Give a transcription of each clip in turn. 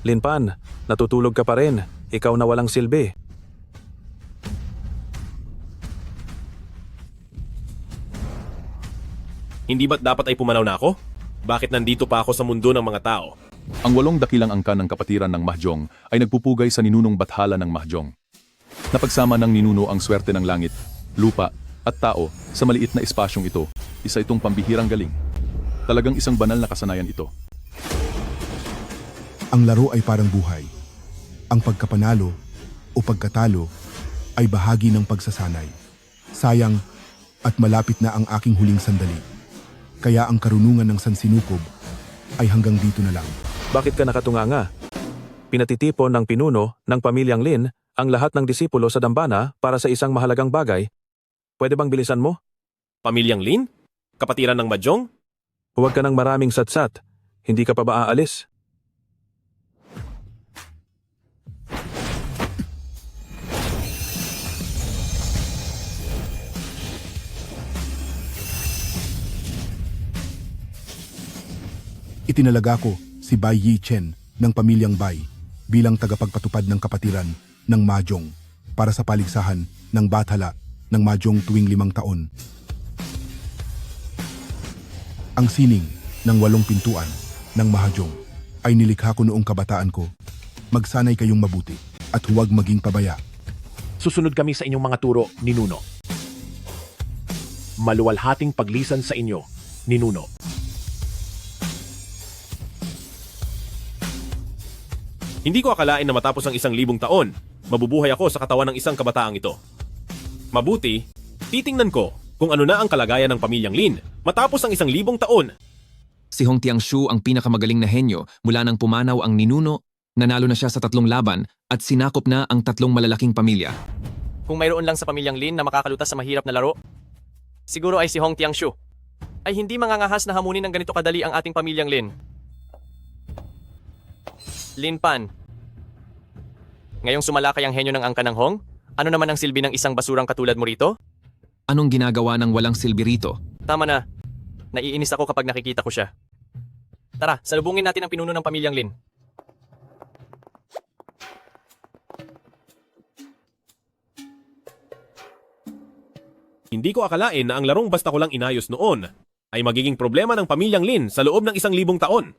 Linpan, natutulog ka pa rin. Ikaw na walang silbi. Hindi ba't dapat ay pumanaw na ako? Bakit nandito pa ako sa mundo ng mga tao? Ang 8 dakilang angkan ng kapatiran ng Mahjong ay nagpupugay sa ninunong bathala ng Mahjong. Napagsama ng ninuno ang swerte ng langit, lupa, at tao sa maliit na espasyong ito. Isa itong pambihirang galing. Talagang isang banal na kasanayan ito. Ang laro ay parang buhay. Ang pagkapanalo o pagkatalo ay bahagi ng pagsasanay. Sayang at malapit na ang aking huling sandali. Kaya ang karunungan ng sansinukob ay hanggang dito na lang. Bakit ka nakatunganga? Pinatitipon ng pinuno ng pamilyang Lin ang lahat ng disipulo sa dambana para sa isang mahalagang bagay. Pwede bang bilisan mo? Pamilyang Lin? Kapatiran ng Mahjong? Huwag ka ng maraming satsat. Hindi ka pa ba aalis? Itinalaga ko si Bai Yi Chen ng pamilyang Bai bilang tagapagpatupad ng kapatiran ng Mahjong para sa paligsahan ng bathala ng Mahjong tuwing 5 taon. Ang sining ng 8 pintuan ng Mahjong ay nilikha ko noong kabataan ko. Magsanay kayong mabuti at huwag maging pabaya. Susunod kami sa inyong mga turo, Ninuno. Maluwalhating paglisan sa inyo, Ninuno. Hindi ko akalain na matapos ang 1,000 taon, mabubuhay ako sa katawan ng isang kabataang ito. Mabuti, titingnan ko kung ano na ang kalagayan ng pamilyang Lin matapos ang 1,000 taon. Si Hong Tiangshu ang pinakamagaling na henyo mula nang pumanaw ang ninuno, nanalo na siya sa 3 laban at sinakop na ang 3 malalaking pamilya. Kung mayroon lang sa pamilyang Lin na makakalutas sa mahirap na laro, siguro ay si Hong Tiangshu. Ay hindi mangangahas na hamunin ng ganito kadali ang ating pamilyang Lin. Linpan. Ngayong sumalakay ang henyo ng angka ng Hong, ano naman ang silbi ng isang basurang katulad mo rito? Anong ginagawa ng walang silbi rito? Tama na. Naiinis ako kapag nakikita ko siya. Tara, salubungin natin ang pinuno ng pamilyang Lin. Hindi ko akalain na ang larong basta ko lang inayos noon ay magiging problema ng pamilyang Lin sa loob ng 1,000 taon.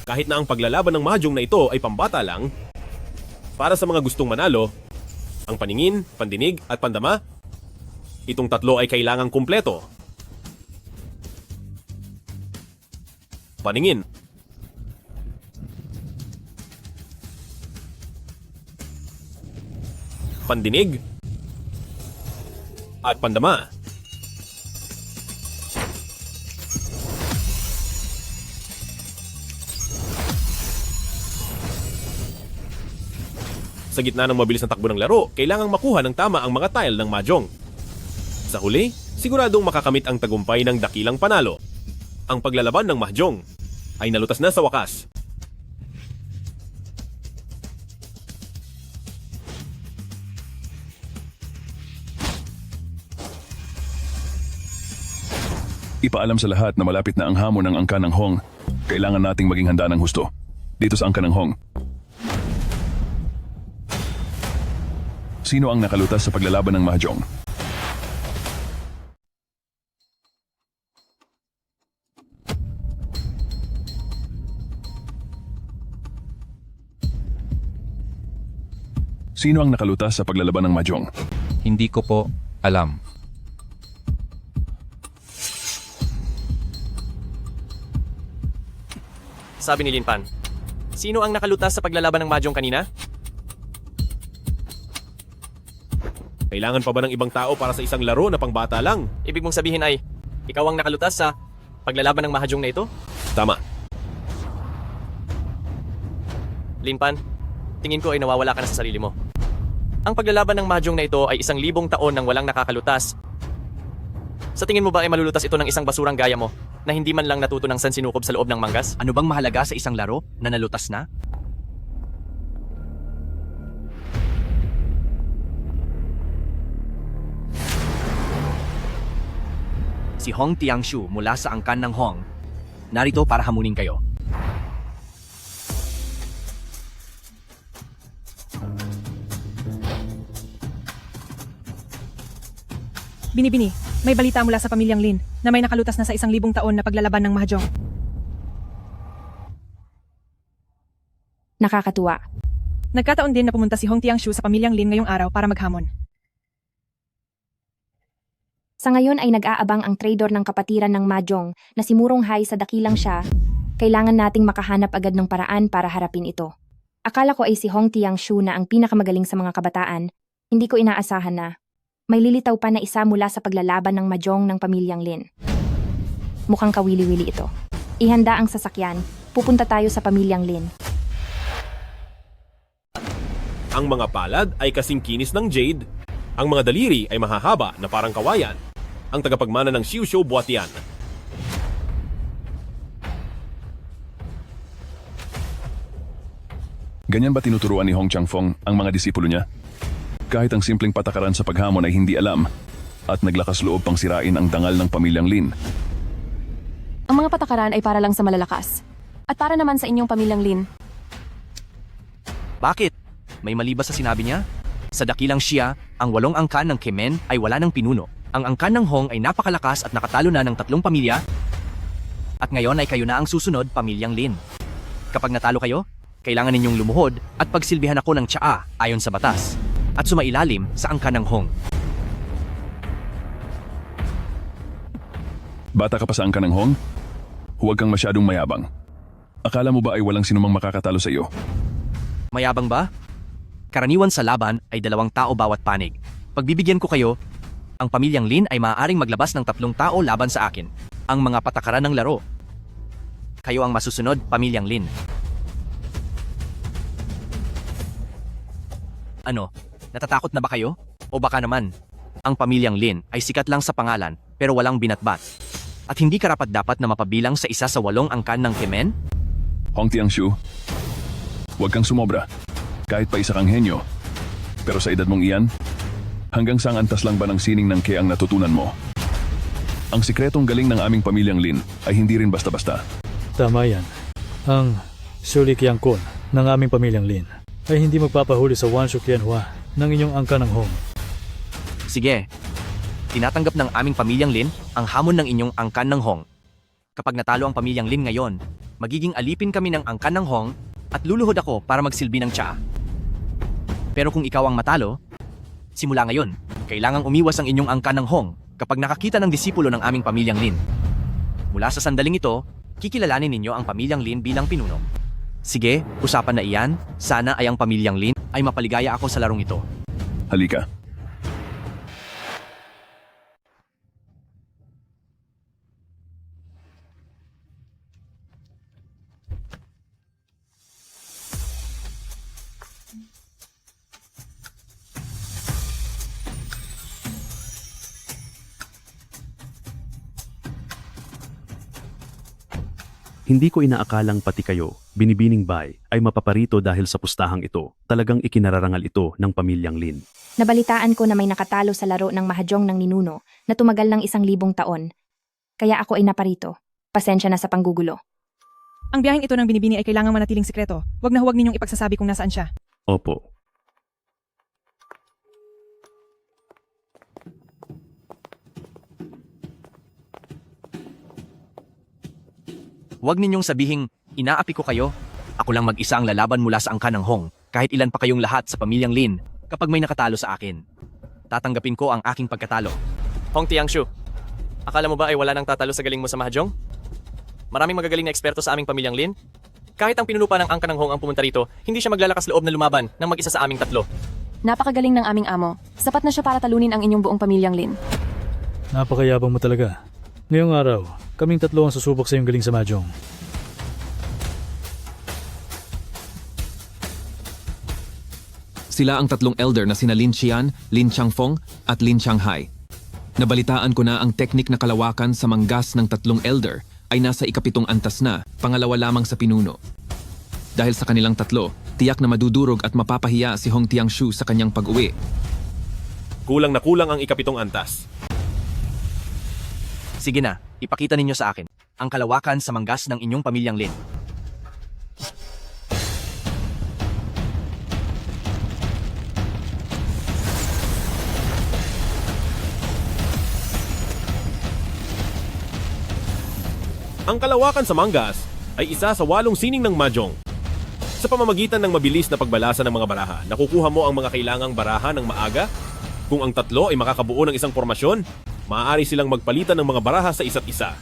Kahit na ang paglalaban ng Mahjong na ito ay pambata lang, para sa mga gustong manalo, ang paningin, pandinig at pandama, itong 3 ay kailangang kumpleto. Paningin, pandinig, at pandama. Sa gitna ng mabilis na takbo ng laro, kailangang makuha ng tama ang mga tile ng Mahjong. Sa huli, siguradong makakamit ang tagumpay ng dakilang panalo. Ang paglalaban ng Mahjong ay nalutas na sa wakas. Ipaalam sa lahat na malapit na ang hamon ng angka ng Hong. Kailangan nating maging handa ng husto. Dito sa angka ng Hong. Sino ang nakalutas sa paglalaban ng Mahjong? Sino ang nakalutas sa paglalaban ng Mahjong? Hindi ko po alam. Sabi ni Linpan. Sino ang nakalutas sa paglalaban ng Mahjong kanina? Kailangan pa ba ng ibang tao para sa isang laro na pangbata lang? Ibig mong sabihin ay, ikaw ang nakalutas sa paglalaban ng Mahjong na ito? Tama. Linpan, tingin ko ay nawawala ka na sa sarili mo. Ang paglalaban ng Mahjong na ito ay 1,000 taon nang walang nakakalutas. Sa tingin mo ba ay malulutas ito ng isang basurang gaya mo na hindi man lang natuto ng sansinukob sa loob ng manggas? Ano bang mahalaga sa isang laro na nalutas na? si Hong Tiangshu mula sa angkan ng Hong. Narito para hamunin kayo. Binibini, may balita mula sa pamilyang Lin na may nakalutas na sa 1,000 taon na paglalaban ng mahjong. Nakakatuwa. Nagkataon din na pumunta si Hong Tiangshu sa pamilyang Lin ngayong araw para maghamon. Sa ngayon ay nag-aabang ang trader ng kapatiran ng mahjong na si Murong Hai sa dakilang siya. Kailangan nating makahanap agad ng paraan para harapin ito. Akala ko ay si Hong Tiangshu na ang pinakamagaling sa mga kabataan. Hindi ko inaasahan na may lilitaw pa na isa mula sa paglalaban ng mahjong ng pamilyang Lin. Mukhang kawili-wili ito. Ihanda ang sasakyan. Pupunta tayo sa pamilyang Lin. Ang mga palad ay kasing kinis ng jade. Ang mga daliri ay mahahaba na parang kawayan. Ang tagapagmana ng Xiushu Buatian. Ganyan ba tinuturuan ni Hong Changfeng ang mga disipulo niya? Kahit ang simpleng patakaran sa paghamon ay hindi alam at naglakas loob pang sirain ang dangal ng pamilyang Lin. Ang mga patakaran ay para lang sa malalakas. At para naman sa inyong pamilyang Lin. Bakit? May mali ba sa sinabi niya? Sa dakilang siya, ang 8 angkan ng Kemen ay wala ng pinuno. Ang angkan ng Hong ay napakalakas at nakatalo na ng 3 pamilya. At ngayon ay kayo na ang susunod, pamilyang Lin. Kapag natalo kayo, kailangan ninyong lumuhod at pagsilbihan ako ng tsaa ayon sa batas at sumailalim sa angkan ng Hong. Bata ka pa sa angkan ng Hong? Huwag kang masyadong mayabang. Akala mo ba ay walang sinumang makakatalo sa iyo? Mayabang ba? Karaniwan sa laban ay 2 tao bawat panig. Pagbibigyan ko kayo, ang pamilyang Lin ay maaaring maglabas ng 3 tao laban sa akin. Ang mga patakaran ng laro. Kayo ang masusunod, pamilyang Lin. Ano? Natatakot na ba kayo? O baka naman, ang pamilyang Lin ay sikat lang sa pangalan pero walang binatbat. At hindi karapat-dapat na mapabilang sa isa sa 8 angkan ng Kemen? Hong Tiangshu, huwag kang sumobra. Kahit pa isa kang henyo. Pero sa edad mong iyan, hanggang sang antas lang ba ng sining ng Ke ang natutunan mo? Ang sikretong galing ng aming pamilyang Lin ay hindi rin basta-basta. Tama yan. Ang Sulikyangkon ng aming pamilyang Lin ay hindi magpapahuli sa Wanshu Qianhua ng inyong angka ng Hong. Sige, tinatanggap ng aming pamilyang Lin ang hamon ng inyong angkan ng Hong. Kapag natalo ang pamilyang Lin ngayon, magiging alipin kami ng angkan ng Hong at luluhod ako para magsilbi ng tsaa. Pero kung ikaw ang matalo, simula ngayon, kailangang umiwas ang inyong angkan ng Hong kapag nakakita ng disipulo ng aming pamilyang Lin. Mula sa sandaling ito, kikilalanin ninyo ang pamilyang Lin bilang pinuno. Sige, usapan na iyan. Sana ay ang pamilyang Lin ay mapaligaya ako sa larong ito. Halika. Hindi ko inaakalang pati kayo, Binibining Bay, ay mapaparito dahil sa pustahang ito. Talagang ikinararangal ito ng pamilyang Lin. Nabalitaan ko na may nakatalo sa laro ng mahjong ng ninuno na tumagal ng 1,000 taon. Kaya ako ay naparito. Pasensya na sa panggugulo. Ang biyaheng ito ng Binibini ay kailangang manatiling sikreto. Huwag na huwag ninyong ipagsasabi kung nasaan siya. Opo. Huwag ninyong sabihing, inaapi ko kayo. Ako lang mag-isa ang lalaban mula sa angkan ng Hong, kahit ilan pa kayong lahat sa pamilyang Lin, kapag may nakatalo sa akin. Tatanggapin ko ang aking pagkatalo. Hong Tiangshu, akala mo ba ay wala nang tatalo sa galing mo sa mahjong? Maraming magagaling na eksperto sa aming pamilyang Lin. Kahit ang pinunupa ng angkan ng Hong ang pumunta rito, hindi siya maglalakas loob na lumaban ng mag-isa sa aming 3. Napakagaling ng aming amo. Sapat na siya para talunin ang inyong buong pamilyang Lin. Napakayabang mo talaga. Ngayong araw, kaming 3 ang susubok sa iyong galing sa mahjong. Sila ang 3 elder na sina Lin Xian, Lin Changfeng at Lin Changhai. Nabalitaan ko na ang teknik na kalawakan sa manggas ng 3 elder ay nasa ika-7 antas na, pangalawa lamang sa pinuno. Dahil sa kanilang 3, tiyak na madudurog at mapapahiya si Hong Tiangshu sa kanyang pag-uwi. Kulang na kulang ang ika-7 antas. Sige na, ipakita ninyo sa akin ang kalawakan sa manggas ng inyong pamilyang Lin. Ang kalawakan sa Mangas ay isa sa 8 sining ng Mahjong. Sa pamamagitan ng mabilis na pagbalasa ng mga baraha, nakukuha mo ang mga kailangang baraha ng maaga. Kung ang 3 ay makakabuo ng isang formasyon, maaari silang magpalitan ng mga baraha sa isa't isa.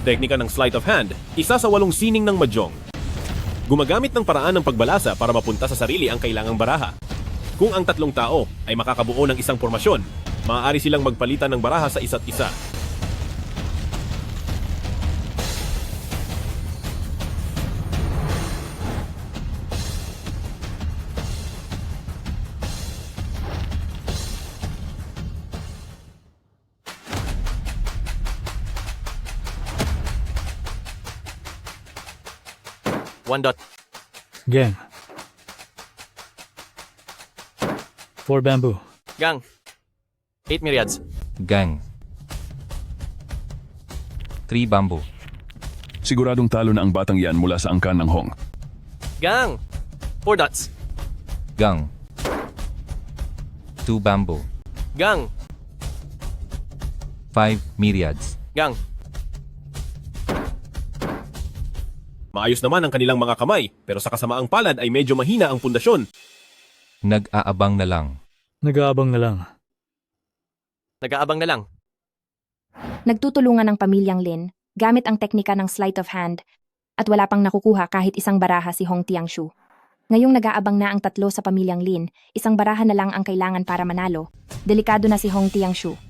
Teknika ng sleight of hand, isa sa 8 sining ng Mahjong. Gumagamit ng paraan ng pagbalasa para mapunta sa sarili ang kailangang baraha. Kung ang 3 tao ay makakabuo ng isang formasyon, maaari silang magpalitan ng baraha sa isa't isa. One dot. Gang. 4 bamboo. Gang. 8 myriads. Gang. 3 bamboo. Siguradong talo na ang batang yan mula sa angkan ng Hong. Gang. 4 dots. Gang. 2 bamboo. Gang. 5 myriads. Gang. Maayos naman ang kanilang mga kamay, pero sa kasamaang palad ay medyo mahina ang pundasyon. Nag-aabang na lang. Nag-aabang na lang. Nag-aabang na lang. Nagtutulungan ang pamilyang Lin gamit ang teknika ng sleight of hand at wala pang nakukuha kahit isang baraha si Hong Tiangshu. Ngayong nag-aabang na ang 3 sa pamilyang Lin, isang baraha na lang ang kailangan para manalo. Delikado na si Hong Tiangshu.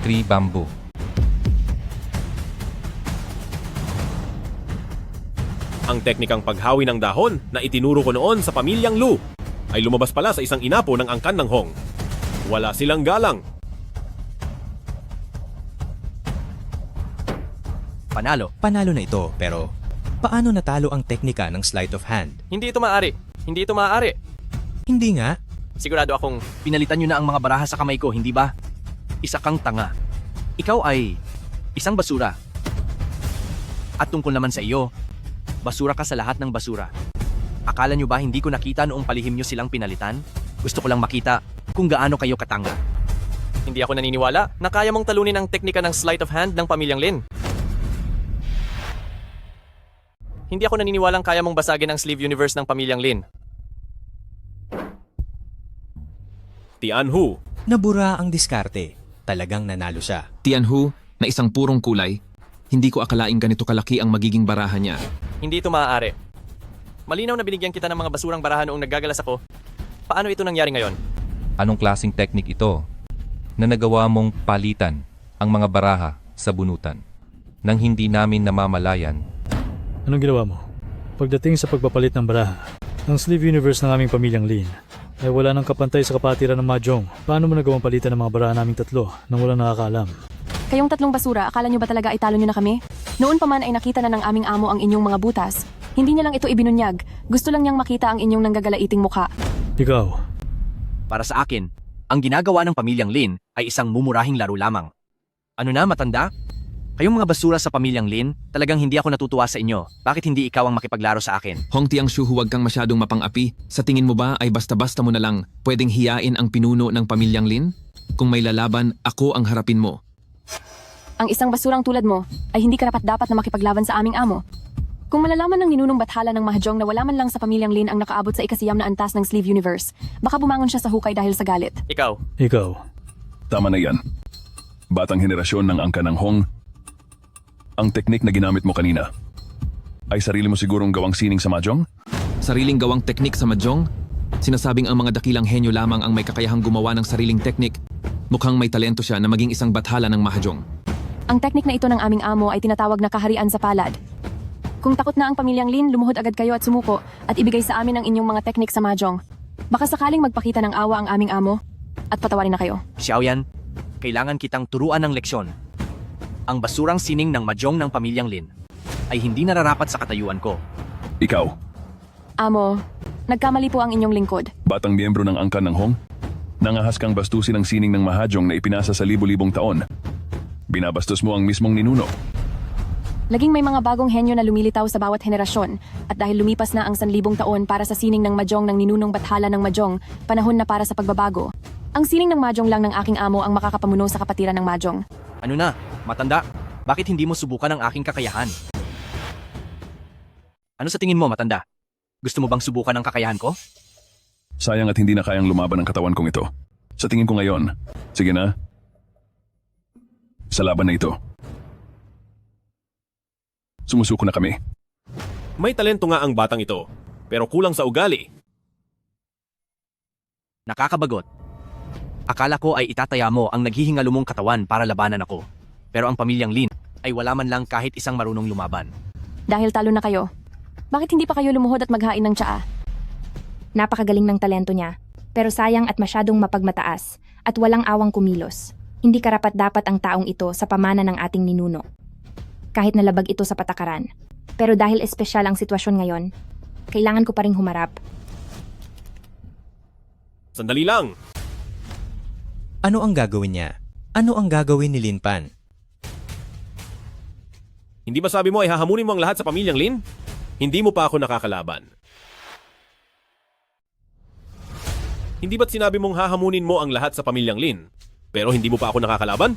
Three bamboo. Ang teknikang paghawi ng dahon na itinuro ko noon sa pamilyang Lu ay lumabas pala sa isang inapo ng angkan ng Hong. Wala silang galang. Panalo. Panalo na ito, pero paano natalo ang teknika ng sleight of hand? Hindi ito maaari. Hindi ito maaari. Hindi nga. Sigurado akong Pinalitan nyo na ang mga baraha sa kamay ko, hindi ba? Isa kang tanga. Ikaw ay isang basura. At tungkol naman sa iyo, basura ka sa lahat ng basura. Akala nyo ba hindi ko nakita noong palihim nyo silang pinalitan? Gusto ko lang makita kung gaano kayo katanga. hindi ako naniniwala na kaya mong talunin ang teknika ng sleight of hand ng pamilyang Lin. Hindi ako naniniwalang kaya mong basagin ang sleeve universe ng pamilyang Lin. Tianhu. Nabura ang diskarte. Talagang nanalo siya. Tianhu, na isang purong kulay, hindi ko akalaing ganito kalaki ang magiging baraha niya. Hindi ito maaari. Malinaw na binigyan kita ng mga basurang baraha noong naggagalas ako. Paano ito nangyari ngayon? Anong klaseng teknik ito na nagawa mong palitan ang mga baraha sa bunutan nang hindi namin namamalayan? Anong ginawa mo? Pagdating sa pagpapalit ng baraha, ang sleeve universe ng aming pamilyang Lin ay wala nang kapantay sa kapatiran ng Mahjong. Paano mo nagawang palitan ng mga baraha naming tatlo nang walang nakakaalam? Kayong tatlong basura, akala nyo ba talaga ay talo nyo na kami? Noon pa man ay nakita na ng aming amo ang inyong mga butas. Hindi niya lang ito ibinunyag. Gusto lang niyang makita ang inyong nanggagalaiting mukha. Ikaw. Para sa akin, ang ginagawa ng pamilyang Lin ay isang mumurahing laro lamang. Ano na, matanda? Kayong mga basura sa pamilyang Lin, talagang hindi ako natutuwa sa inyo. Bakit hindi ikaw ang makipaglaro sa akin? Hong Tiangshu, huwag kang masyadong mapang-api. Sa tingin mo ba ay basta-basta mo na lang pwedeng hiyain ang pinuno ng pamilyang Lin? Kung may lalaban, ako ang harapin mo. Ang isang basurang tulad mo ay hindi karapat-dapat na makipaglaban sa aming amo. Kung malalaman ng ninunong bathala ng Mahjong na wala man lang sa pamilyang Lin ang nakaabot sa ikasiyam na antas ng sleeve universe, baka bumangon siya sa hukay dahil sa galit. Ikaw. Ikaw. Tama na yan. Batang henerasyon ng angka ng Hong. Ang teknik na ginamit mo kanina ay sarili mo sigurong gawang sining sa Mahjong? Sariling gawang teknik sa Mahjong? Sinasabing ang mga dakilang henyo lamang ang may kakayahang gumawa ng sariling teknik. Mukhang may talento siya na maging isang bathala ng Mahjong. Ang teknik na ito ng aming amo ay tinatawag na kaharian sa palad. Kung takot na ang pamilyang Lin, lumuhod agad kayo at sumuko at ibigay sa amin ang inyong mga teknik sa mahjong. Baka sakaling magpakita ng awa ang aming amo at patawarin na kayo. Xiaoyan, kailangan kitang turuan ng leksyon. Ang basurang sining ng mahjong ng pamilyang Lin ay hindi nararapat sa katayuan ko. Ikaw, Amo, nagkamali po ang inyong lingkod. batang miyembro ng angkan ng Hong, nangahas kang bastusin ang sining ng mahjong na ipinasa sa libo-libong taon. Binabastos mo ang mismong ninuno. Laging may mga bagong henyo na lumilitaw sa bawat henerasyon at dahil lumipas na ang 1,000 taon para sa sining ng mahjong ng ninunong bathala ng mahjong, panahon na para sa pagbabago. Ang sining ng mahjong lang ng aking amo ang makakapamuno sa kapatiran ng mahjong. Ano na, matanda? Bakit hindi mo subukan ang aking kakayahan? Ano sa tingin mo, matanda? Gusto mo bang subukan ang kakayahan ko? Sayang at hindi na kayang lumaban ang katawan kong ito. Sa tingin ko ngayon, sige na. Sa laban na ito. Sumusuko na kami. May talento nga ang batang ito, pero kulang sa ugali. Nakakabagot. Akala ko ay itataya mo ang naghihingalumong katawan para labanan ako. Pero ang pamilyang Lin ay wala man lang kahit isang marunong lumaban. Dahil talo na kayo, bakit hindi pa kayo lumuhod at maghain ng tsaa? Napakagaling ng talento niya, pero sayang at masyadong mapagmataas at walang awang kumilos. Hindi karapat-dapat ang taong ito sa pamana ng ating ninuno. Kahit nalabag ito sa patakaran. Pero dahil espesyal ang sitwasyon ngayon, kailangan ko pa ring humarap. Sandali lang! Ano ang gagawin niya? Ano ang gagawin ni Lin Pan? Hindi ba sabi mo ay hahamunin mo ang lahat sa pamilyang Lin? Hindi mo pa ako nakakalaban. Hindi ba't sinabi mong hahamunin mo ang lahat sa pamilyang Lin, pero hindi mo pa ako nakakalaban?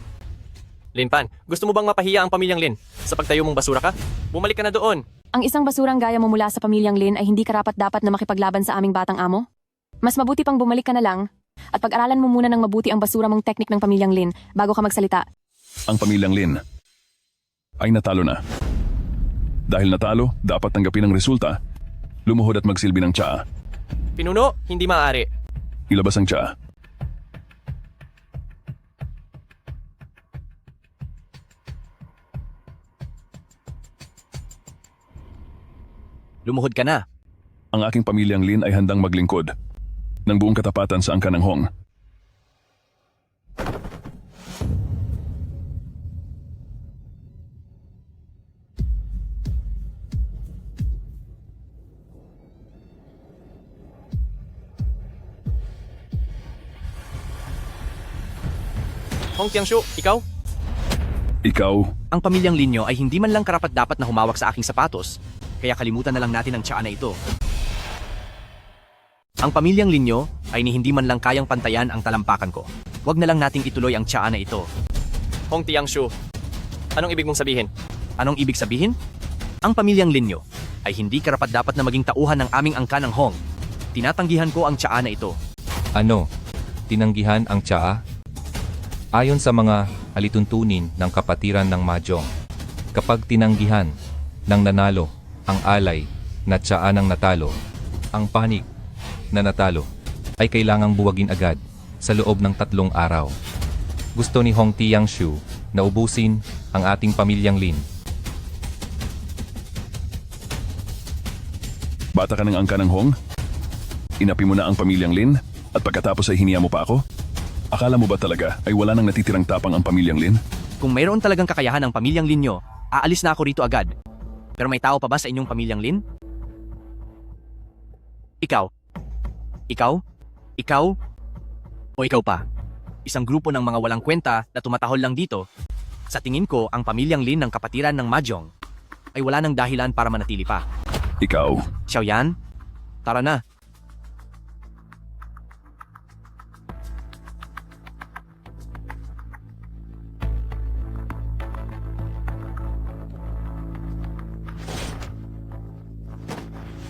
Lin Pan, gusto mo bang mapahiya ang pamilyang Lin? Sa pagtayo mong basura ka? Bumalik ka na doon. Ang isang basurang gaya mo mula sa pamilyang Lin ay hindi karapat-dapat na makipaglaban sa aming batang amo? Mas mabuti pang bumalik ka na lang at pag-aralan mo muna ng mabuti ang basura mong teknik ng pamilyang Lin bago ka magsalita. Ang pamilyang Lin ay natalo na. Dahil natalo, dapat tanggapin ang resulta. Lumuhod at magsilbi ng tsaa. Pinuno, hindi maaari. Ilabas ang tsaa. Lumuhod ka na. Ang aking pamilyang Lin ay handang maglingkod ng buong katapatan sa angkan ng Hong. Hong Tiangshu, ikaw? Ikaw, Ang pamilyang Linyo ay hindi man lang karapat-dapat na humawak sa aking sapatos, kaya kalimutan na lang natin ang tsaa na ito. Ang pamilyang Linyo ay ni hindi man lang kayang pantayan ang talampakan ko. Huwag na lang nating ituloy ang tsaa na ito. Hong Tiangshu, anong ibig mong sabihin? Anong ibig sabihin? Ang pamilyang Linyo ay hindi karapat-dapat na maging tauhan ng aming angkan ng Hong. Tinatanggihan ko ang tsaa na ito. Ano? Tinanggihan ang tsaa? Ayon sa mga alituntunin ng kapatiran ng mahjong, kapag tinanggihan ng nanalo ang alay na tsaa ng natalo, ang panig na natalo ay kailangang buwagin agad sa loob ng 3 araw. Gusto ni Hong Tiangshu na ubusin ang ating pamilyang Lin. bata ka ng angkan ng Hong? Inapi mo na ang pamilyang Lin at pagkatapos ay hiniya mo pa ako? Akala mo ba talaga ay wala nang natitirang tapang ang pamilyang Lin? Kung mayroon talagang kakayahan ng pamilyang Linyo, aalis na ako rito agad. Pero may tao pa ba sa inyong pamilyang Lin? Ikaw? Ikaw? Ikaw? O ikaw pa? Isang grupo ng mga walang kwenta na tumatahol lang dito. Sa tingin ko, ang pamilyang Lin ng kapatiran ng mahjong ay wala nang dahilan para manatili pa. Ikaw, Xiaoyan, tara na.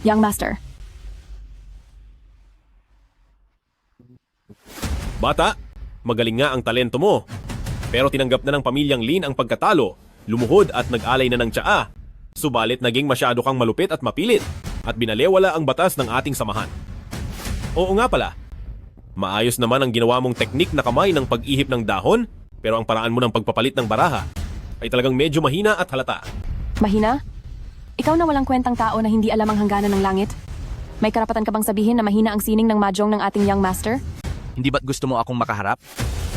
Young Master. Bata, magaling nga ang talento mo. Pero tinanggap na ng pamilyang Lin ang pagkatalo, lumuhod at nag-alay na ng tsaa. Subalit naging masyado kang malupit at mapilit at binalewala ang batas ng ating samahan. Oo nga pala, maayos naman ang ginawa mong teknik na kamay ng pag-ihip ng dahon, pero ang paraan mo ng pagpapalit ng baraha ay talagang medyo mahina at halata. Mahina? Ikaw na walang kwentang tao na hindi alam ang hangganan ng langit? May karapatan ka bang sabihin na mahina ang sining ng mahjong ng ating young master? Hindi ba't gusto mo akong makaharap?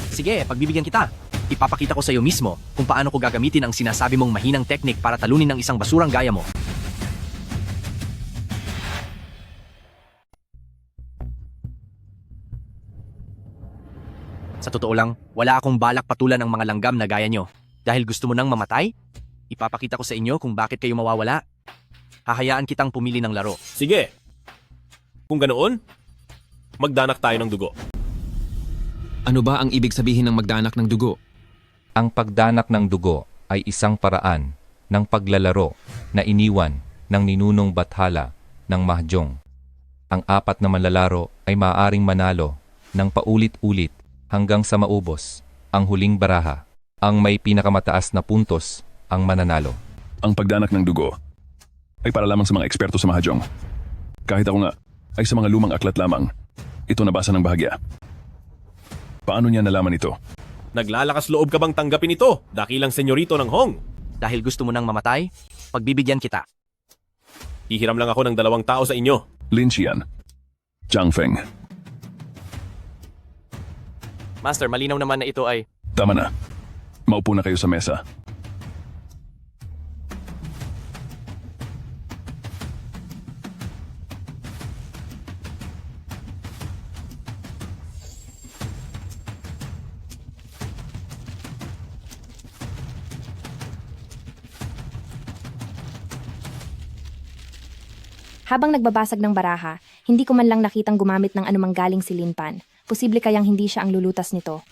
Sige, pagbibigyan kita. Ipapakita ko sa iyo mismo kung paano ko gagamitin ang sinasabi mong mahinang teknik para talunin ng isang basurang gaya mo. Sa totoo lang, wala akong balak patulan ng mga langgam na gaya nyo. Dahil gusto mo nang mamatay? Ipapakita ko sa inyo kung bakit kayo mawawala. Hahayaan kitang pumili ng laro. Sige. Kung ganoon, magdanak tayo ng dugo. Ano ba ang ibig sabihin ng magdanak ng dugo? Ang pagdanak ng dugo ay isang paraan ng paglalaro na iniwan ng ninunong bathala ng mahjong. Ang apat na manlalaro ay maaaring manalo ng paulit-ulit hanggang sa maubos ang huling baraha. Ang may pinakamataas na puntos ang mananalo. Ang pagdanak ng dugo ay para lamang sa mga eksperto sa mahjong. Kahit ako nga ay sa mga lumang aklat lamang, ito nabasa ng bahagya. Paano niya nalaman ito? Naglalakas loob ka bang tanggapin ito, dakilang senyorito ng Hong? Dahil gusto mo nang mamatay, pagbibigyan kita. Hihiram lang ako ng 2 tao sa inyo. Lin Xian, Zhang Feng. Master, malinaw naman na ito ay... Tama na. Maupo na kayo sa mesa. Habang nagbabasag ng baraha, hindi ko man lang nakitang gumamit ng anumang galing si Lin Pan. Posible kayang hindi siya ang lulutas nito.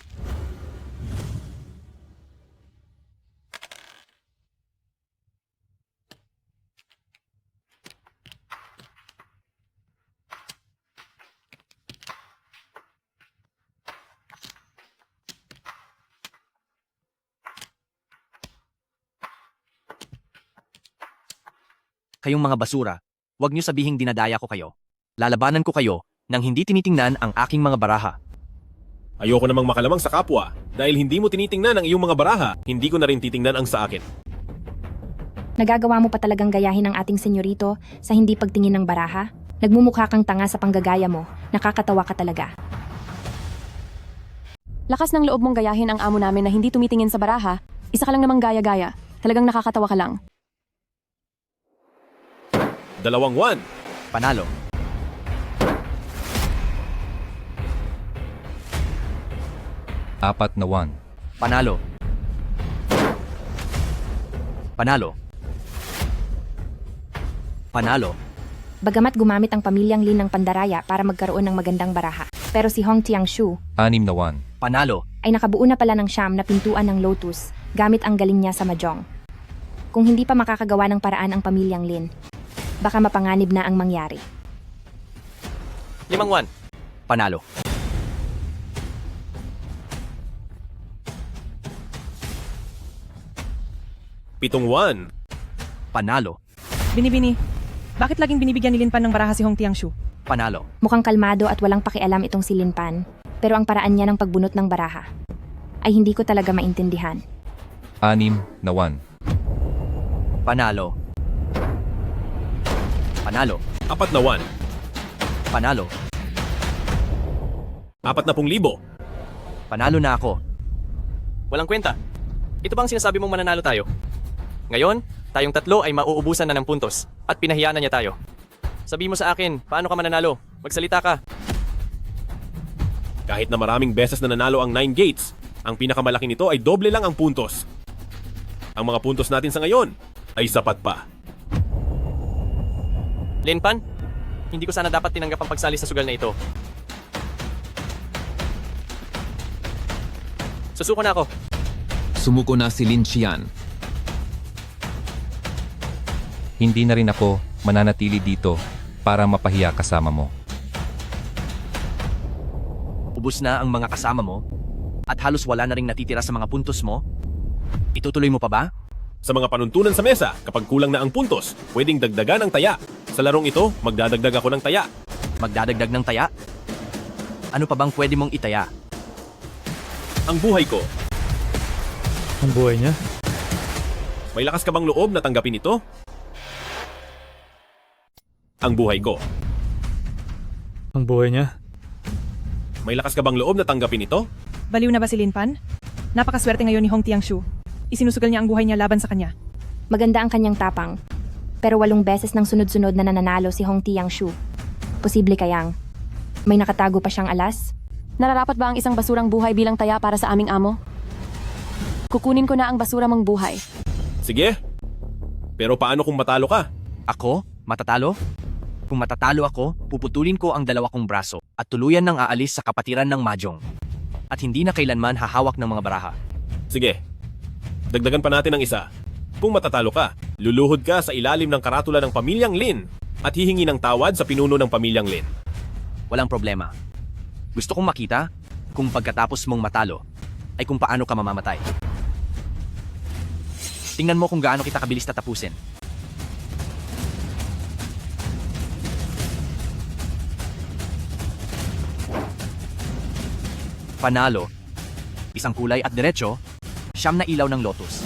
Kayong mga basura, huwag niyo sabihing dinadaya ko kayo. Lalabanan ko kayo nang hindi tinitingnan ang aking mga baraha. Ayoko namang makalamang sa kapwa. Dahil hindi mo tinitingnan ang iyong mga baraha, hindi ko na rin titingnan ang sa akin. Nagagawa mo pa talagang gayahin ang ating senyorito sa hindi pagtingin ng baraha? Nagmumukha kang tanga sa panggagaya mo. Nakakatawa ka talaga. Lakas ng loob mong gayahin ang amo namin na hindi tumitingin sa baraha. Isa ka lang namang gaya-gaya. Talagang nakakatawa ka lang. 2-1. Panalo. Apat na 1. Panalo. Panalo. Panalo. Bagamat gumamit ang pamilyang Lin ng pandaraya para magkaroon ng magandang baraha, pero si Hong Tiangshu 6 na 1. Panalo. ay nakabuo na pala ng siyam na pintuan ng Lotus gamit ang galing niya sa mahjong. Kung hindi pa makakagawa ng paraan ang pamilyang Lin, baka mapanganib na ang mangyari. 5-1. Panalo. Pitong 1. Panalo. Binibini, bakit laging binibigyan ni Linpan ng baraha si Hong Tiangshu? Panalo. Mukhang kalmado at walang pakialam itong si Linpan, pero ang paraan niya ng pagbunot ng baraha ay hindi ko talaga maintindihan. 6 na 1. Panalo. Panalo. 4 na 1. Panalo. 40,000. Panalo na ako. Walang kwenta. Ito bang sinasabi mong mananalo tayo? Ngayon, tayong tatlo ay mauubusan na ng puntos at pinahiya na niya tayo. Sabi mo sa akin, paano ka mananalo? Magsalita ka. Kahit na maraming beses na nanalo ang 9 gates, ang pinakamalaki nito ay doble lang ang puntos. Ang mga puntos natin sa ngayon ay sapat pa. Linpan, hindi ko sana dapat tinanggap ang pagsali sa sugal na ito. Susuko na ako. Sumuko na si Lin Xian. Hindi na rin ako mananatili dito para mapahiya kasama mo. Ubus na ang mga kasama mo at halos wala na ring natitira sa mga puntos mo. Itutuloy mo pa ba? Sa mga panuntunan sa mesa, kapag kulang na ang puntos, pwedeng dagdagan ang taya. Sa larong ito, magdadagdag ako ng taya. Magdadagdag ng taya? Ano pa bang pwede mong itaya? Ang buhay ko. Ang buhay niya? May lakas ka bang loob na tanggapin ito? ang buhay ko. Ang buhay niya? May lakas ka bang loob na tanggapin ito? Baliw na ba si Lin Pan? Napakaswerte ngayon ni Hong Tiangshu. Isinusugal niya ang buhay niya laban sa kanya. Maganda ang kanyang tapang. Pero 8 beses ng sunod-sunod na nananalo si Hong Tiangshu. Posible kayang may nakatago pa siyang alas? Nararapat ba ang isang basurang buhay bilang taya para sa aming amo? Kukunin ko na ang basura mong buhay. Sige. Pero paano kung matalo ka? Ako? Matatalo? Kung matatalo ako, puputulin ko ang 2 kong braso at tuluyan nang aalis sa kapatiran ng Mahjong. At hindi na kailanman hahawak ng mga baraha. Sige. Dagdagan pa natin ng isa. Kung matatalo ka, luluhod ka sa ilalim ng karatula ng pamilyang Lin at hihingi ng tawad sa pinuno ng pamilyang Lin. Walang problema. Gusto kong makita kung pagkatapos mong matalo ay kung paano ka mamamatay. Tingnan mo kung gaano kita kabilis tatapusin. Panalo. Isang kulay at diretso, 9 na ilaw ng lotus.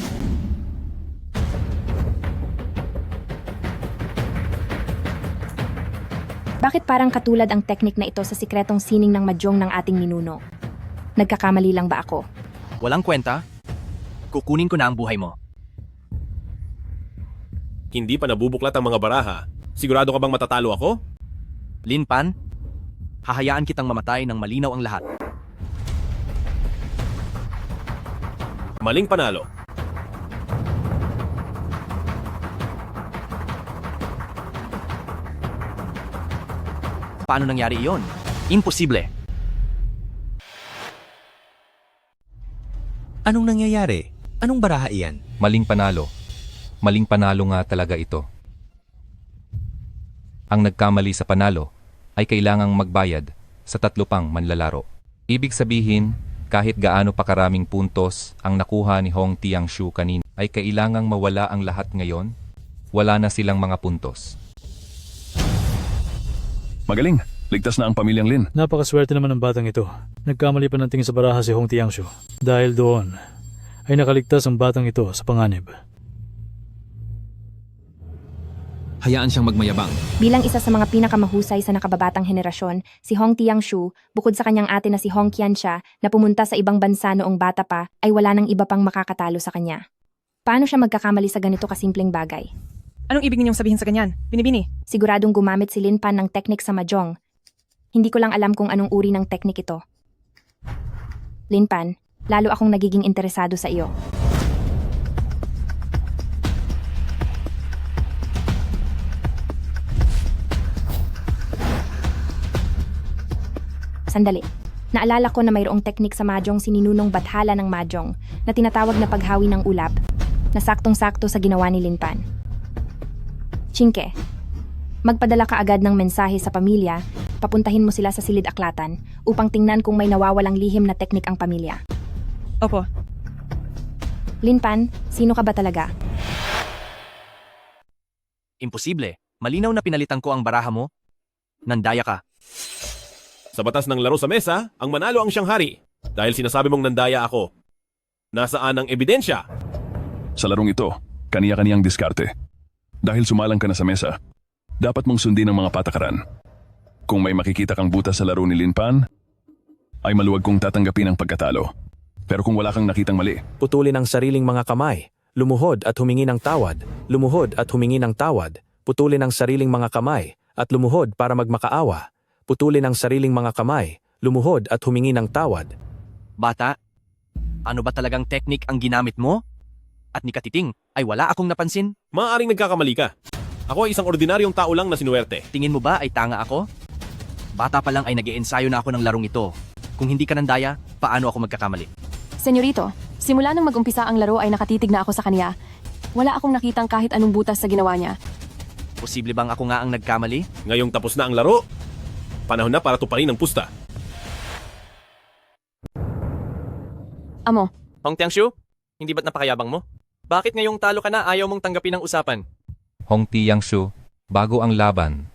Bakit parang katulad ang teknik na ito sa sikretong sining ng Mahjong ng ating ninuno? Nagkakamali lang ba ako? Walang kwenta. Kukunin ko na ang buhay mo. Hindi pa nabubuklat ang mga baraha. Sigurado ka bang matatalo ako? Lin Pan, hahayaan kitang mamatay ng malinaw ang lahat. Maling panalo. Paano nangyari iyon? Imposible. Anong nangyayari? Anong baraha iyan? Maling panalo. Maling panalo nga talaga ito. Ang nagkamali sa panalo ay kailangang magbayad sa 3 pang manlalaro. Ibig sabihin, kahit gaano pa karaming puntos ang nakuha ni Hong Tiangshu kanina, ay kailangang mawala ang lahat ngayon. Wala na silang mga puntos. Magaling. Ligtas na ang pamilyang Lin. Napakaswerte naman ng batang ito. Nagkamali pa ng tingin sa baraha si Hong Tiangshu. Dahil doon, ay nakaligtas ang batang ito sa panganib. Hayaan siyang magmayabang. Bilang isa sa mga pinakamahusay sa nakababatang henerasyon, si Hong Tiangshu, bukod sa kanyang ate na si Hong Qianxia na pumunta sa ibang bansa noong bata pa, ay wala nang iba pang makakatalo sa kanya. Paano siya magkakamali sa ganito kasimpleng bagay? Anong ibig ninyong sabihin sa ganyan? Binibini? Siguradong gumamit si Lin Pan ng teknik sa Mahjong. Hindi ko lang alam kung anong uri ng teknik ito. Lin Pan, lalo akong nagiging interesado sa iyo. Sandali. Naalala ko na mayroong teknik sa Mahjong si Ninunong Bathala ng Mahjong na tinatawag na paghawi ng ulap na saktong-sakto sa ginawa ni Lin Pan. Chinke, magpadala ka agad ng mensahe sa pamilya, papuntahin mo sila sa silid aklatan upang tingnan kung may nawawalang lihim na teknik ang pamilya. Opo. Lin Pan, sino ka ba talaga? Imposible. Malinaw na pinalitan ko ang baraha mo. Nandaya ka. Sa batas ng laro sa mesa, ang manalo ang siyang hari. Dahil sinasabi mong nandaya ako. Nasaan ang ebidensya? Sa larong ito, kaniya-kaniyang diskarte. Dahil sumalang ka na sa mesa, dapat mong sundin ang mga patakaran. Kung may makikita kang butas sa laro ni Lin Pan, ay maluwag kong tatanggapin ang pagkatalo. Pero kung wala kang nakitang mali, Putulin ang sariling mga kamay. Lumuhod at humingi ng tawad. Lumuhod at humingi ng tawad. Putulin ang sariling mga kamay at lumuhod para magmakaawa. Putulin ang sariling mga kamay, lumuhod at humingi ng tawad. Bata, ano ba talagang teknik ang ginamit mo? At ni Katiting ay wala akong napansin? Maaaring nagkakamali ka. Ako ay isang ordinaryong tao lang na sinuwerte. Tingin mo ba ay tanga ako? Bata pa lang ay nag-iensayo na ako ng larong ito. Kung hindi ka nandaya, paano ako magkakamali? Senyorito, simula nang mag-umpisa ang laro ay nakatitig na ako sa kanya. Wala akong nakitang kahit anong butas sa ginawa niya. Posible bang ako nga ang nagkamali? Ngayong tapos na ang laro, panahon na para tuparin ang pusta. Amo. Hong Tiangshu, hindi ba't napakayabang mo? Bakit ngayong talo ka na ayaw mong tanggapin ang usapan? Hong Tiangshu, bago ang laban,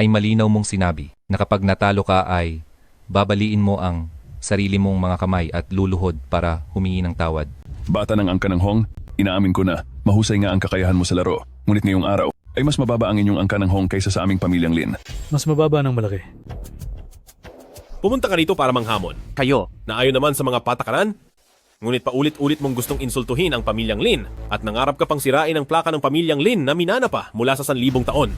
ay malinaw mong sinabi na kapag natalo ka ay babaliin mo ang sarili mong mga kamay at luluhod para humingi ng tawad. bata ng angka ng Hong, inaamin ko na mahusay nga ang kakayahan mo sa laro. Ngunit ngayong araw, ay mas mababa ang inyong angka ng Hong kaysa sa aming pamilyang Lin. Mas mababa ng malaki. Pumunta ka rito para manghamon. Kayo, Na ayon naman sa mga patakaran, ngunit paulit-ulit mong gustong insultuhin ang pamilyang Lin at nangarap ka pang sirain ang plaka ng pamilyang Lin na minana pa mula sa 1,000 taon.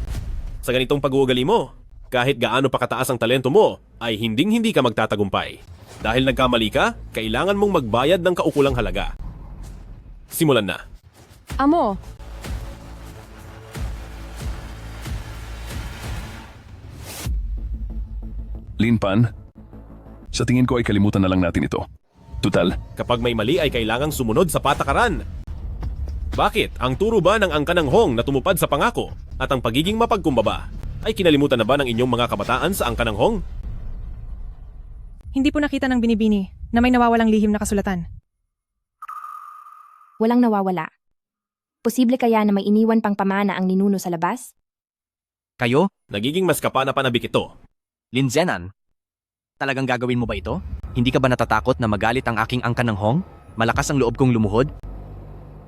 Sa ganitong pag-uugali mo, kahit gaano pa kataas ang talento mo, ay hinding-hindi ka magtatagumpay. Dahil nagkamali ka, kailangan mong magbayad ng kaukulang halaga. Simulan na. Amo, Lin Pan, sa tingin ko ay kalimutan na lang natin ito. Tutal, Kapag may mali ay kailangang sumunod sa patakaran. Bakit? Ang turo ba ng angka ng Hong na tumupad sa pangako at ang pagiging mapagkumbaba ay kinalimutan na ba ng inyong mga kabataan sa angka ng Hong? Hindi po nakita ng binibini na may nawawalang lihim na kasulatan. Walang nawawala. Posible kaya na may iniwan pang pamana ang ninuno sa labas? kayo, Nagiging mas kapana-panabik ito. Linzenan. Talagang gagawin mo ba ito? Hindi ka ba natatakot na magalit ang aking angka ng Hong? Malakas ang loob kong lumuhod?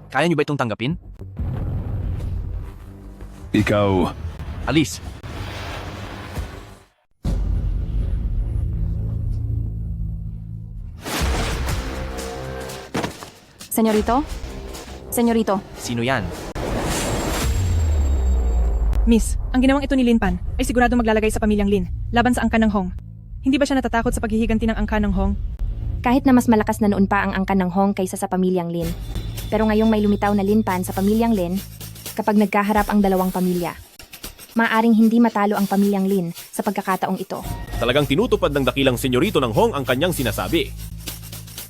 Kaya niyo ba itong tanggapin? ikaw, Alis. senyorito? Senyorito, Sino yan? Miss, ang ginawang ito ni Lin Pan ay sigurado maglalagay sa pamilyang Lin laban sa angka ng Hong. Hindi ba siya natatakot sa paghihiganti ng angka ng Hong? Kahit na mas malakas na noon pa ang angka ng Hong kaysa sa pamilyang Lin. Pero ngayong may lumitaw na Lin Pan sa pamilyang Lin, kapag nagkaharap ang dalawang pamilya, maaring hindi matalo ang pamilyang Lin sa pagkakataong ito. Talagang tinutupad ng dakilang senyorito ng Hong ang kanyang sinasabi.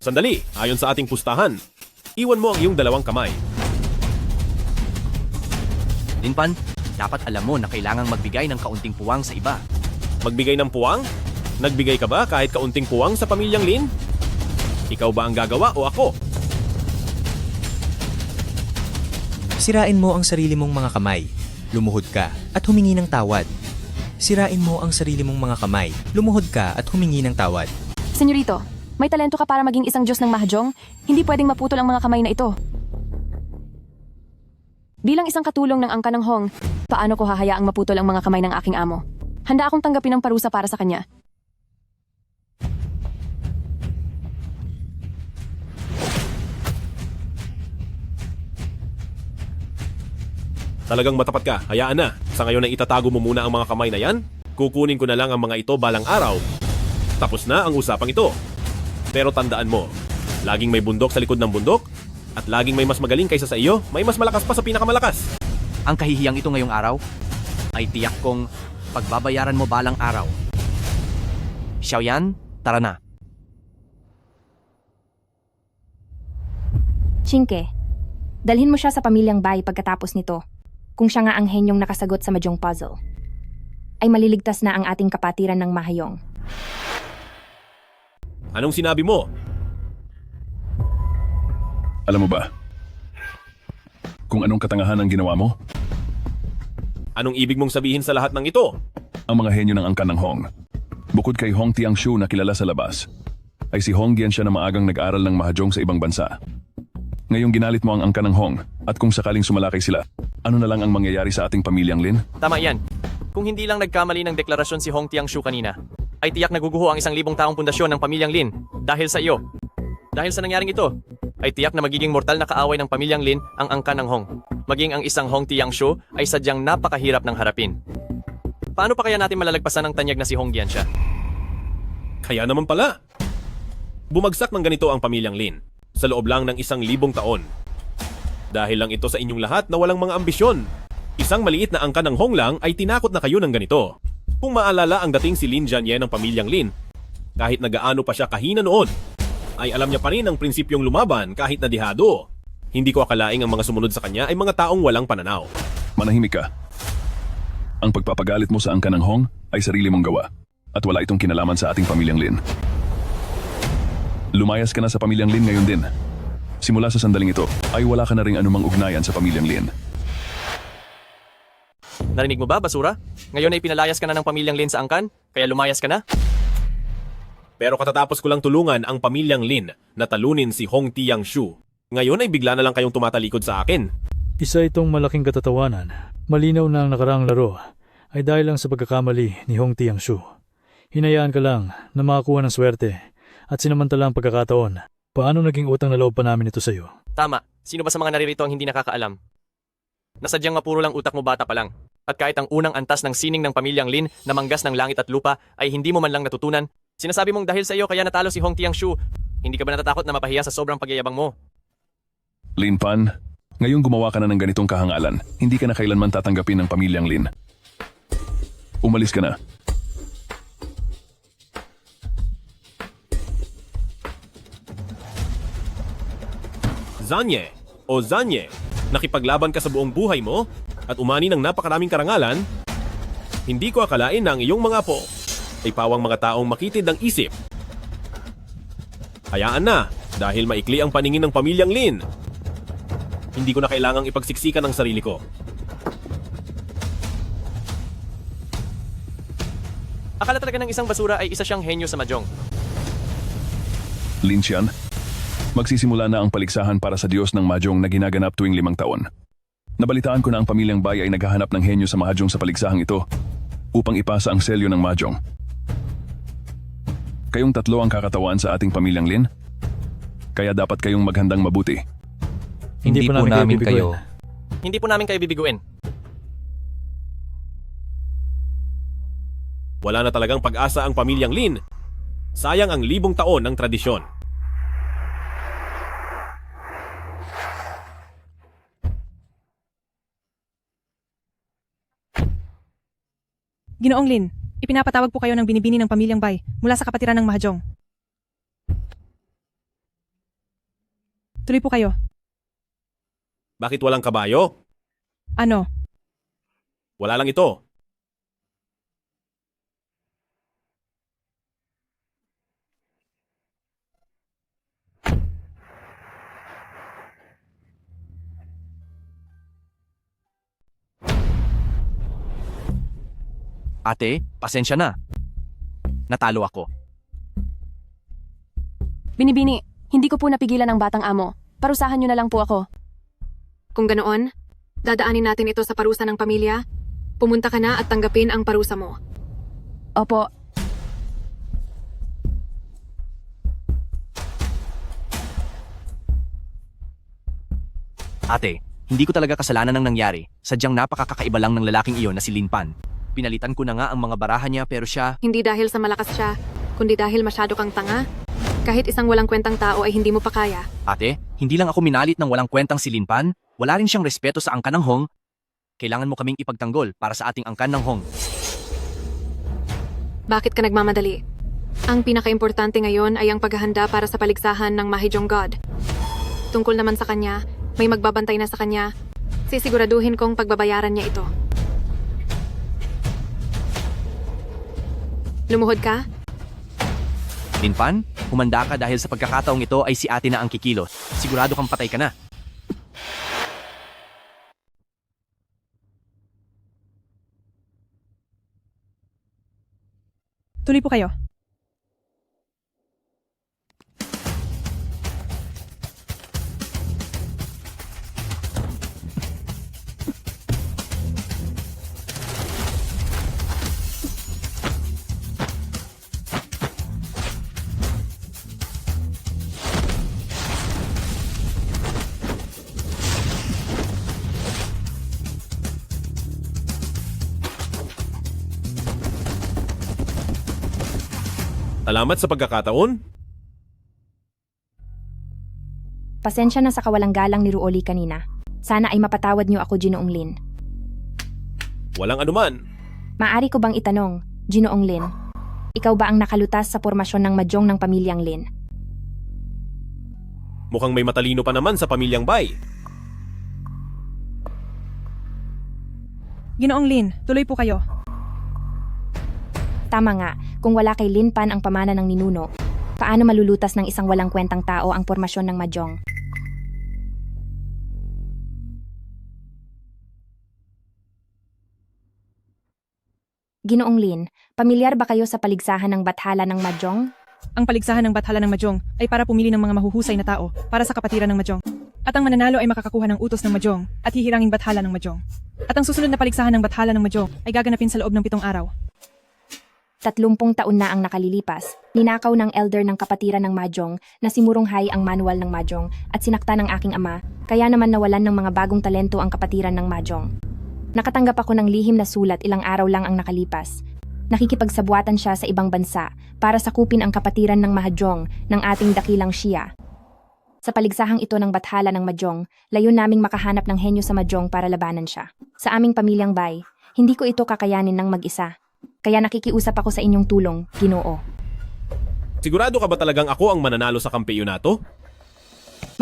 Sandali, ayon sa ating pustahan, iwan mo ang iyong dalawang kamay. Lin Pan, dapat alam mo na kailangang magbigay ng kaunting puwang sa iba. Magbigay ng puwang? Nagbigay ka ba kahit kaunting puwang sa pamilyang Lin? Ikaw ba ang gagawa o ako? Sirain mo ang sarili mong mga kamay. Lumuhod ka at humingi ng tawad. Sirain mo ang sarili mong mga kamay. Lumuhod ka at humingi ng tawad. senyorito, may talento ka para maging isang Diyos ng mahjong? Hindi pwedeng maputol ang mga kamay na ito. Bilang isang katulong ng angka ng Hong, paano ko hahayaang maputol ang mga kamay ng aking amo? Handa akong tanggapin ang parusa para sa kanya. Talagang matapat ka, hayaan na. Sa ngayon ay itatago mo muna ang mga kamay na yan. Kukunin ko na lang ang mga ito balang araw. Tapos na ang usapang ito. Pero tandaan mo, laging may bundok sa likod ng bundok at laging may mas magaling kaysa sa iyo, may mas malakas pa sa pinakamalakas. Ang kahihiyang ito ngayong araw ay tiyak kong pagbabayaran mo balang araw. Xiaoyan, tara na. Chinke, dalhin mo siya sa pamilyang Bai pagkatapos nito. Kung siya nga ang henyong nakasagot sa Mahjong puzzle, ay maliligtas na ang ating kapatiran ng Mahayong. Anong sinabi mo? alam mo ba kung anong katangahan ang ginawa mo? Anong ibig mong sabihin sa lahat ng ito? Ang mga henyo ng angka ng Hong. Bukod kay Hong Tiangshu na kilala sa labas, ay si Hong Gian siya na maagang nag-aral ng mahjong sa ibang bansa. Ngayong ginalit mo ang angka ng Hong at kung sakaling sumalakay sila, ano na lang ang mangyayari sa ating pamilyang Lin? Tama yan. Kung hindi lang nagkamali ng deklarasyon si Hong Tiangshu kanina, ay tiyak naguguho ang 1,000 taong pundasyon ng pamilyang Lin dahil sa iyo. Dahil sa nangyaring ito, ay tiyak na magiging mortal na kaaway ng pamilyang Lin ang angka ng Hong. Maging ang isang Hong Tiangshu ay sadyang napakahirap ng harapin. Paano pa kaya natin malalagpasan ang tanyag na si Hong Gian siya? Kaya naman pala. Bumagsak ng ganito ang pamilyang Lin sa loob lang ng 1,000 taon. Dahil lang ito sa inyong lahat na walang mga ambisyon. Isang maliit na angka ng Hong lang ay tinakot na kayo ng ganito. Kung maalala ang dating si Lin Jianye ng pamilyang Lin, kahit nagaano pa siya kahina noon, ay alam niya pa rin ang prinsipyong lumaban kahit nadihado. Hindi ko akalaing ang mga sumunod sa kanya ay mga taong walang pananaw. Manahimik ka. Ang pagpapagalit mo sa angka ng Hong ay sarili mong gawa at wala itong kinalaman sa ating pamilyang Lin. Lumayas ka na sa pamilyang Lin ngayon din. Simula sa sandaling ito, ay wala ka na ring anumang ugnayan sa pamilyang Lin. Narinig mo ba, basura? Ngayon ay pinalayas ka na ng pamilyang Lin sa angkan, kaya lumayas ka na? Pero katatapos ko lang tulungan ang pamilyang Lin na talunin si Hong Tiangshu. Ngayon ay bigla na lang kayong tumatalikod sa akin. Isa itong malaking katatawanan Malinaw na ang nakaraang laro ay dahil lang sa pagkakamali ni Hong Tiangshu. Hinayaan ka lang na makakuha ng swerte at sinamantala ang pagkakataon. Paano naging utang na loob pa namin ito sa'yo? Tama, sino ba sa mga naririto ang hindi nakakaalam? Nasadyang mapuro lang utak mo bata pa lang. At kahit ang unang antas ng sining ng pamilyang Lin na manggas ng langit at lupa ay hindi mo man lang natutunan, sinasabi mong dahil sa iyo kaya natalo si Hong Tiangshu. Hindi ka ba natatakot na mapahiya sa sobrang pagyayabang mo? Lin Pan, ngayong gumawa ka na ng ganitong kahangalan, hindi ka na kailanman tatanggapin ng pamilyang Lin. Umalis ka na. Zanye o Zanye, nakipaglaban ka sa buong buhay mo at umani ng napakaraming karangalan, hindi ko akalain na ang iyong mga apo ay pawang mga taong makitid ang isip. Hayaan na, dahil maikli ang paningin ng pamilyang Lin. Hindi ko na kailangang ipagsiksikan ang sarili ko. Akala talaga ng isang basura ay isa siyang henyo sa mahjong. Lin Xian, magsisimula na ang paligsahan para sa Diyos ng Mahjong na ginaganap tuwing 5 taon. Nabalitaan ko na ang pamilyang Bai ay naghahanap ng henyo sa Mahjong sa paligsahang ito upang ipasa ang selyo ng Mahjong. Kayong tatlo ang kakatawan sa ating pamilyang Lin, kaya dapat kayong maghandang mabuti. Hindi po namin kayo. Hindi po namin kayo bibiguin. Wala na talagang pag-asa ang pamilyang Lin. Sayang ang 1000 taon ng tradisyon. Ginoong Lin, ipinapatawag po kayo ng binibini ng pamilyang Bai mula sa kapatiran ng Mahjong. Tuloy po kayo. Bakit walang kabayo? Ano? Wala lang ito. Ate, pasensya na. Natalo ako. Binibini, hindi ko po napigilan ang batang amo. Parusahan niyo na lang po ako. Kung ganoon, dadaanin natin ito sa parusa ng pamilya. Pumunta ka na at tanggapin ang parusa mo. Opo. Ate, hindi ko talaga kasalanan ng nangyari. Sadyang napakakakaiba lang ng lalaking iyon na si Lin Pan. Pinalitan ko na nga ang mga baraha niya pero siya... Hindi dahil sa malakas siya, kundi dahil masyado kang tanga. Kahit isang walang kwentang tao ay hindi mo pa kaya. Ate, hindi lang ako minalit ng walang kwentang si Lin Pan. Wala rin siyang respeto sa angkan ng Hong. Kailangan mo kaming ipagtanggol para sa ating angkan ng Hong. Bakit ka nagmamadali? Ang pinakaimportante ngayon ay ang paghahanda para sa paligsahan ng Mahjong God. Tungkol naman sa kanya, may magbabantay na sa kanya. Sisiguraduhin kong pagbabayaran niya ito. Lumuhod ka? Lin Pan, humanda ka dahil sa pagkakataong ito ay si ate na ang kikilos. Sigurado kang patay ka na. Tuloy po kayo. Salamat sa pagkakataon. Pasensya na sa kawalang galang ni Ruoli kanina. Sana ay mapatawad niyo ako, Ginoong Lin. Walang anuman. Maari ko bang itanong, Ginoong Lin, ikaw ba ang nakalutas sa pormasyon ng mahjong ng pamilyang Lin? Mukhang may matalino pa naman sa pamilyang Bai. Ginoong Lin, tuloy po kayo. Tama nga, kung wala kay Lin Pan ang pamana ng ninuno, paano malulutas ng isang walang kwentang tao ang pormasyon ng mahjong? Ginoong Lin, pamilyar ba kayo sa paligsahan ng bathala ng mahjong? Ang paligsahan ng bathala ng mahjong ay para pumili ng mga mahuhusay na tao para sa kapatiran ng mahjong. At ang mananalo ay makakakuha ng utos ng Mahjong at hihiranging bathala ng Mahjong. At ang susunod na paligsahan ng bathala ng Mahjong ay gaganapin sa loob ng 7 araw. 30 taon na ang nakalilipas, ninakaw ng elder ng kapatiran ng Mahjong na si Murunghai ang manual ng Mahjong at sinakta ng aking ama, kaya naman nawalan ng mga bagong talento ang kapatiran ng Mahjong. Nakatanggap ako ng lihim na sulat ilang araw lang ang nakalipas. Nakikipagsabuatan siya sa ibang bansa para sakupin ang kapatiran ng Mahjong ng ating dakilang Shia. Sa paligsahang ito ng bathala ng Mahjong, layon naming makahanap ng henyo sa Mahjong para labanan siya. Sa aming pamilyang Bai, hindi ko ito kakayanin ng mag-isa. Kaya nakikiusap ako sa inyong tulong, Ginoo. Sigurado ka ba talagang ako ang mananalo sa kampeonato?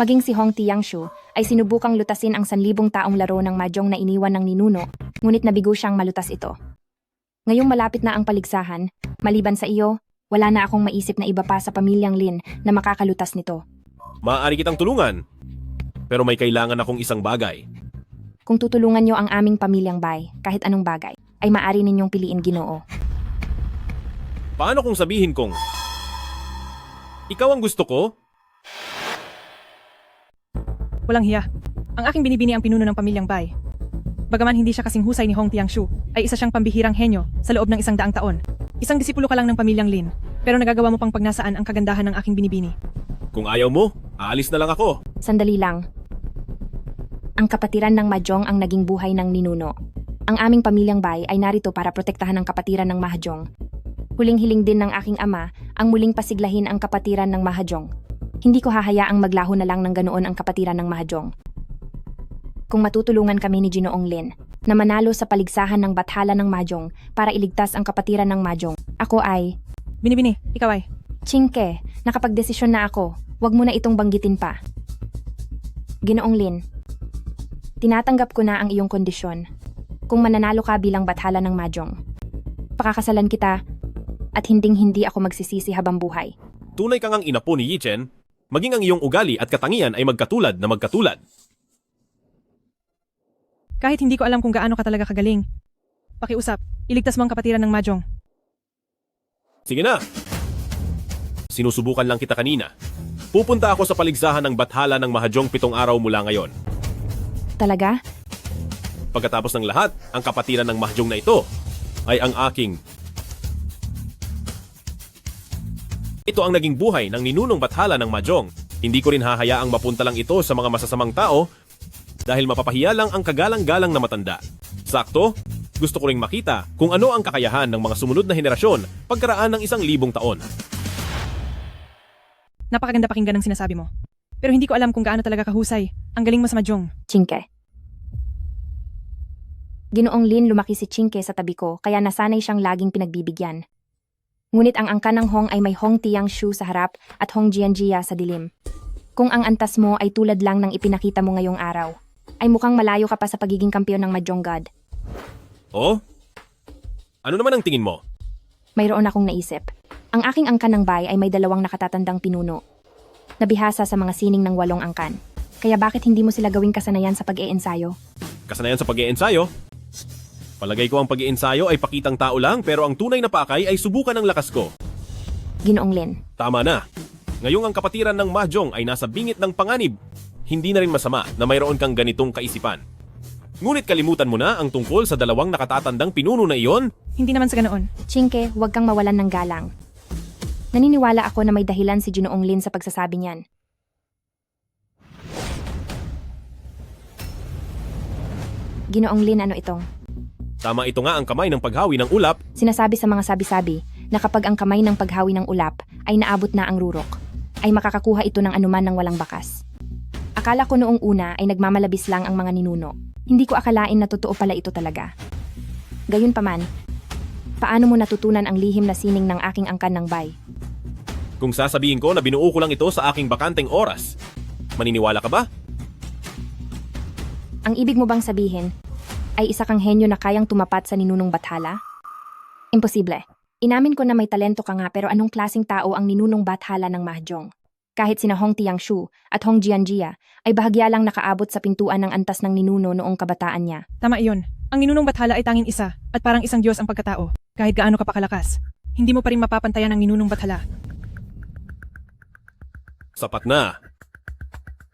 Maging si Hong Tiangshu ay sinubukang lutasin ang 1,000 taong laro ng Mahjong na iniwan ng ninuno, ngunit nabigo siyang malutas ito. Ngayong malapit na ang paligsahan, maliban sa iyo, wala na akong maisip na iba pa sa pamilyang Lin na makakalutas nito. Maaari kitang tulungan. Pero may kailangan akong isang bagay. Kung tutulungan niyo ang aming pamilyang Bai, kahit anong bagay, ay maaari ninyong piliin, Ginoo. Paano kung sabihin kong ikaw ang gusto ko? Walang hiya. Ang aking binibini ang pinuno ng pamilyang Bai. Bagaman hindi siya kasing husay ni Hong Tiangshu, ay isa siyang pambihirang henyo sa loob ng 100 taon. Isang disipulo ka lang ng pamilyang Lin, pero nagagawa mo pang pagnasaan ang kagandahan ng aking binibini. Kung ayaw mo, aalis na lang ako. Sandali lang. Ang kapatiran ng Mahjong ang naging buhay ng ninuno. Ang aming pamilyang Bai ay narito para protektahan ang kapatiran ng Mahjong. Huling-hiling din ng aking ama ang muling pasiglahin ang kapatiran ng Mahjong. Hindi ko hahayaang maglaho na lang ng ganoon ang kapatiran ng Mahjong. Kung matutulungan kami ni Ginoong Lin na manalo sa paligsahan ng bathala ng Mahjong para iligtas ang kapatiran ng Mahjong, ako ay... Binibini, ikaw ay... Chingke, nakapagdesisyon na ako. Huwag mo na itong banggitin pa. Ginoong Lin, tinatanggap ko na ang iyong kondisyon. Kung mananalo ka bilang bathala ng Mahjong, pakakasalan kita at hinding-hindi ako magsisisi habang buhay. Tunay kang ang inapo ni Yichen, maging ang iyong ugali at katangian ay magkatulad na magkatulad. Kahit hindi ko alam kung gaano ka talaga kagaling, pakiusap, iligtas mo ang kapatiran ng Mahjong. Sige na. Sinusubukan lang kita kanina. Pupunta ako sa paligsahan ng bathala ng Mahjong 7 araw mula ngayon. Talaga? Pagkatapos ng lahat, ang kapatiran ng Mahjong na ito ay ang aking. Ito ang naging buhay ng ninunong bathala ng Mahjong. Hindi ko rin hahayaang mapunta lang ito sa mga masasamang tao dahil mapapahiya lang ang kagalang-galang na matanda. Sakto, gusto ko ring makita kung ano ang kakayahan ng mga sumunod na henerasyon pagkaraan ng 1,000 taon. Napakaganda pakinggan ng sinasabi mo. Pero hindi ko alam kung gaano talaga kahusay ang galing mo sa Mahjong. Chingke. Ginoong Lin, lumaki si Chingke sa tabi ko kaya nasanay siyang laging pinagbibigyan. Ngunit ang angkan ng Hong ay may Hong Tiangshu sa harap at Hong Jianjia sa dilim. Kung ang antas mo ay tulad lang ng ipinakita mo ngayong araw, ay mukhang malayo ka pa sa pagiging kampiyon ng Mahjong God. Oh? Ano naman ang tingin mo? Mayroon akong naisip. Ang aking angkan ng Bai ay may 2 nakatatandang pinuno. Nabihasa sa mga sining ng 8 angkan. Kaya bakit hindi mo sila gawing kasanayan sa pag-iensayo? Kasanayan sa pag-iensayo? Palagay ko ang pag-iensayo ay pakitang tao lang pero ang tunay na pakay ay subukan ng lakas ko. Ginoong Lin. Tama na. Ngayong ang kapatiran ng Mahjong ay nasa bingit ng panganib. Hindi na rin masama na mayroon kang ganitong kaisipan. Ngunit kalimutan mo na ang tungkol sa 2 nakatatandang pinuno na iyon? Hindi naman sa ganoon. Chingke, huwag kang mawalan ng galang. Naniniwala ako na may dahilan si Ginoong Lin sa pagsasabi niyan. Ginoong Lin, ano itong? Tama, ito nga ang kamay ng paghawi ng ulap. Sinasabi sa mga sabi-sabi na kapag ang kamay ng paghawi ng ulap ay naabot na ang rurok, ay makakakuha ito ng anuman ng walang bakas. Akala ko noong una ay nagmamalabis lang ang mga ninuno. Hindi ko akalain na totoo pala ito talaga. Gayunpaman, paano mo natutunan ang lihim na sining ng aking angkan ng Bai? Kung sasabihin ko na binuo ko lang ito sa aking bakanteng oras, maniniwala ka ba? Ang ibig mo bang sabihin ay isa kang henyo na kayang tumapat sa ninunong bathala? Imposible. Inamin ko na may talento ka nga pero anong klaseng tao ang ninunong bathala ng Mahjong? Kahit sina Hong Tiangshu at Hong Jianjia ay bahagya lang nakaabot sa pintuan ng antas ng ninuno noong kabataan niya. Tama iyon. Ang ninunong bathala ay tanging isa at parang isang Diyos ang pagkatao. Kahit gaano ka pa kalakas, hindi mo pa rin mapapantayan ang ninunong bathala. Sapat na.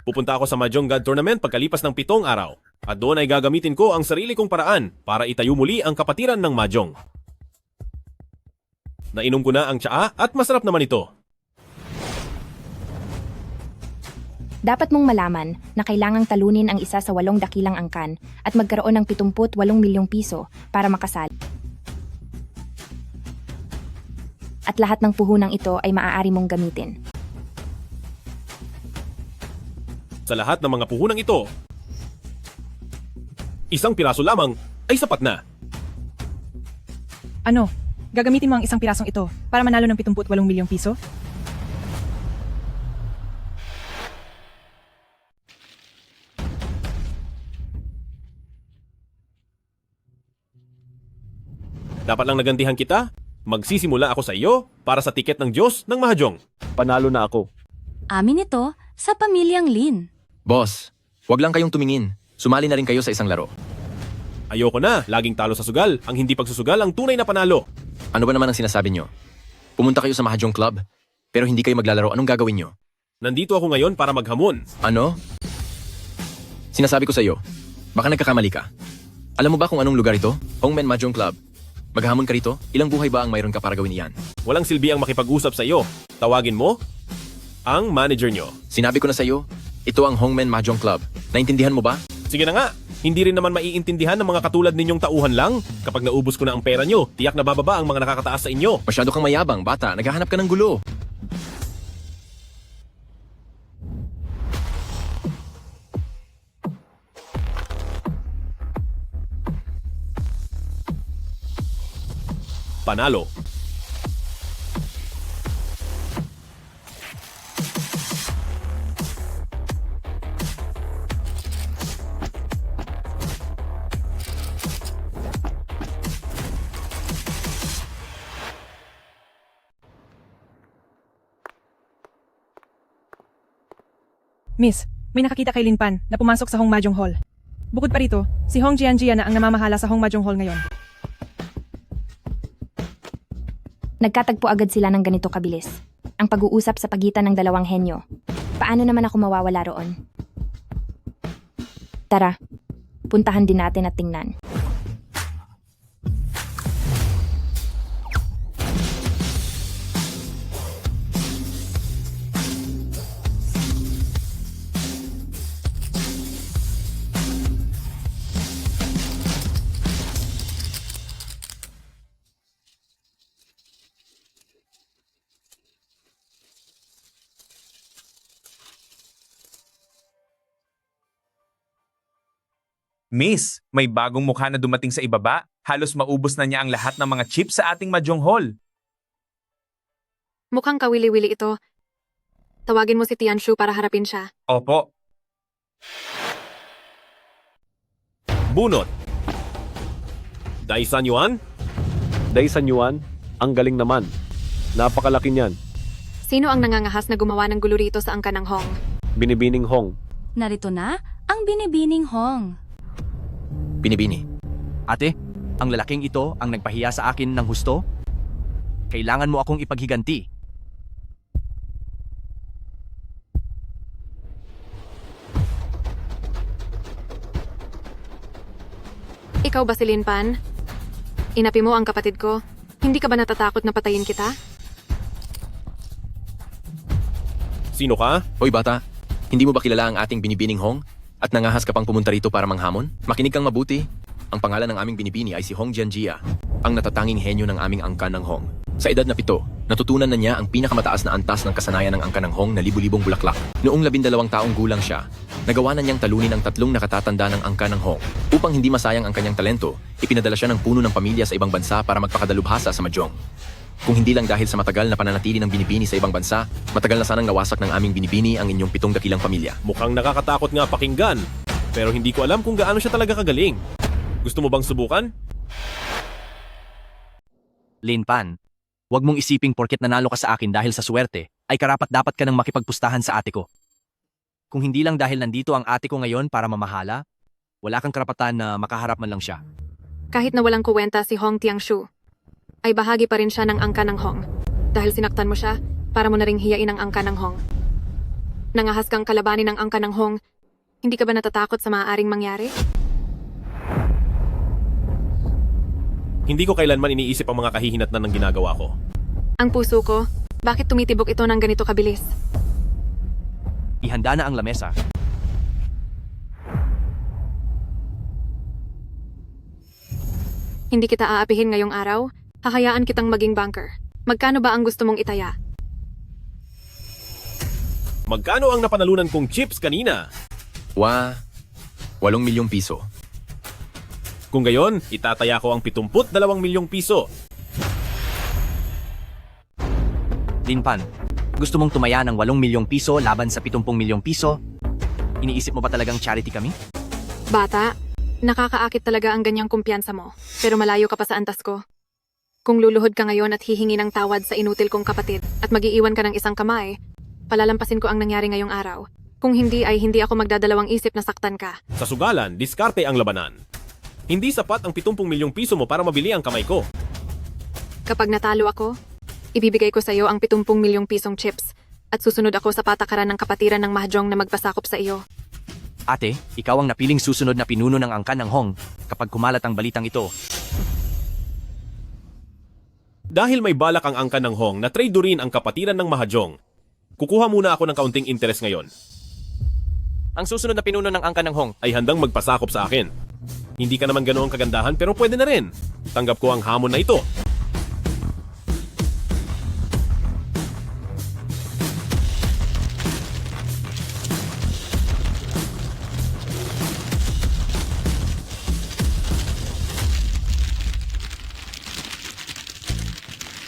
Pupunta ako sa Mahjong God Tournament pagkalipas ng 7 araw. At doon ay gagamitin ko ang sarili kong paraan para itayo muli ang kapatiran ng Mahjong. Nainom ko na ang tsaa at masarap naman ito. Dapat mong malaman na kailangang talunin ang isa sa 8 dakilang angkan at magkaroon ng 78 milyong piso para makasali. At lahat ng puhunang ito ay maaari mong gamitin. Sa lahat ng mga puhunang ito, isang piraso lamang ay sapat na. Ano? Gagamitin mo ang isang pirasong ito para manalo ng 78 milyong piso? Dapat lang nagantihan kita. Magsisimula ako sa iyo para sa tiket ng Diyos ng Mahjong. Panalo na ako. Amin ito sa pamilyang Lin. Boss, wag lang kayong tumingin. Sumali na rin kayo sa isang laro. Ayoko na, laging talo sa sugal. Ang hindi pagsusugal ang tunay na panalo. Ano ba naman ang sinasabi nyo? Pumunta kayo sa Mahjong Club, pero hindi kayo maglalaro. Anong gagawin nyo? Nandito ako ngayon para maghamon. Ano? Sinasabi ko sa iyo, baka nagkakamali ka. Alam mo ba kung anong lugar ito? Hongmen Mahjong Club. Maghamon ka rito? Ilang buhay ba ang mayroon ka para gawin iyan? Walang silbi ang makipag-usap sa iyo. Tawagin mo ang manager nyo. Sinabi ko na sa iyo, ito ang Hongmen Mahjong Club. Naintindihan mo ba? Sige na nga, hindi rin naman maiintindihan ng mga katulad ninyong tauhan lang. Kapag naubos ko na ang pera nyo, tiyak na bababa ang mga nakakataas sa inyo. Masyado kang mayabang, bata. Naghahanap ka ng gulo. Panalo. Miss, may nakakita kay Lin Pan na pumasok sa Hong Mahjong Hall. Bukod pa rito, si Hong Jianjia na ang namamahala sa Hong Mahjong Hall ngayon. Nagkatagpo agad sila ng ganito kabilis. Ang pag-uusap sa pagitan ng dalawang henyo. Paano naman ako mawawala roon? Tara, puntahan din natin at tingnan. Miss, may bagong mukha na dumating sa ibaba. Halos maubos na niya ang lahat ng mga chips sa ating Mahjong Hall. Mukhang kawili-wili ito. Tawagin mo si Tianshu para harapin siya. Opo. Bunot. Daisan Yuan? Daisan Yuan, ang galing naman. Napakalaki niyan. Sino ang nangangahas na gumawa ng gulo rito sa angkan ng Hong? Binibining Hong. Narito na ang binibining Hong. Binibini. Ate, ang lalaking ito ang nagpahiya sa akin ng husto? Kailangan mo akong ipaghiganti. Ikaw ba si Lin Pan? Inapi mo ang kapatid ko. Hindi ka ba natatakot na patayin kita? Sino ka? Hoy bata, hindi mo ba kilala ang ating binibining Hong? At nangahas ka pang pumunta rito para manghamon? Makinig kang mabuti. Ang pangalan ng aming binibini ay si Hong Jianjia, ang natatanging henyo ng aming angkan ng Hong. Sa edad na 7, natutunan na niya ang pinakamataas na antas ng kasanayan ng angkan ng Hong na libu-libong bulaklak. Noong 12 taong gulang siya, nagawa na niyang talunin ang 3 nakatatanda ng angkan ng Hong. Upang hindi masayang ang kanyang talento, ipinadala siya ng puno ng pamilya sa ibang bansa para magpakadalubhasa sa Mahjong. Kung hindi lang dahil sa matagal na pananatili ng binibini sa ibang bansa, matagal na sanang nawasak ng aming binibini ang inyong 7 dakilang pamilya. Mukhang nakakatakot nga pakinggan. Pero hindi ko alam kung gaano siya talaga kagaling. Gusto mo bang subukan? Lin Pan, huwag mong isiping porket nanalo ka sa akin dahil sa swerte, ay karapat-dapat ka nang makipagpustahan sa ate ko. Kung hindi lang dahil nandito ang ate ko ngayon para mamahala, wala kang karapatan na makaharap man lang siya. Kahit na walang kuwenta si Hong Tianshu, ay bahagi pa rin siya ng angkan ng Hong. Dahil sinaktan mo siya, para mo na ring hiyain ang angkan ng Hong. Nangahas kang kalabanin ng angka ng Hong. Hindi ka ba natatakot sa maaaring mangyari? Hindi ko kailanman iniisip ang mga kahihinatnan ng ginagawa ko. Ang puso ko, bakit tumitibok ito ng ganito kabilis? Ihanda na ang lamesa. Hindi kita aapihin ngayong araw. Hahayaan kitang maging banker. Magkano ba ang gusto mong itaya? Magkano ang napanalunan kong chips kanina? 8 milyong piso. Kung gayon, itataya ko ang 72 milyong piso. Linpan, gusto mong tumaya ng 8 milyong piso laban sa 70 milyong piso? Iniisip mo ba talagang charity kami? Bata, nakakaakit talaga ang ganyang kumpiyansa mo. Pero malayo ka pa sa antas ko. Kung luluhod ka ngayon at hihingi ng tawad sa inutil kong kapatid at mag-iiwan ka ng isang kamay, palalampasin ko ang nangyari ngayong araw. Kung hindi ay hindi ako magdadalawang isip na saktan ka. Sa sugalan, diskarte ang labanan. Hindi sapat ang 70 milyong piso mo para mabili ang kamay ko. Kapag natalo ako, ibibigay ko sa iyo ang 70 milyong pisong chips at susunod ako sa patakaran ng kapatiran ng mahjong na magpasakop sa iyo. Ate, ikaw ang napiling susunod na pinuno ng angkan ng Hong kapag kumalat ang balitang ito. Dahil may balak ang angkan ng Hong na tradeorin ang kapatiran ng mahjong, kukuha muna ako ng kaunting interes ngayon. Ang susunod na pinuno ng angkan ng Hong Ay handang magpasakop sa akin. Hindi ka naman ganoong kagandahan pero pwede na rin. Tanggap ko ang hamon na ito.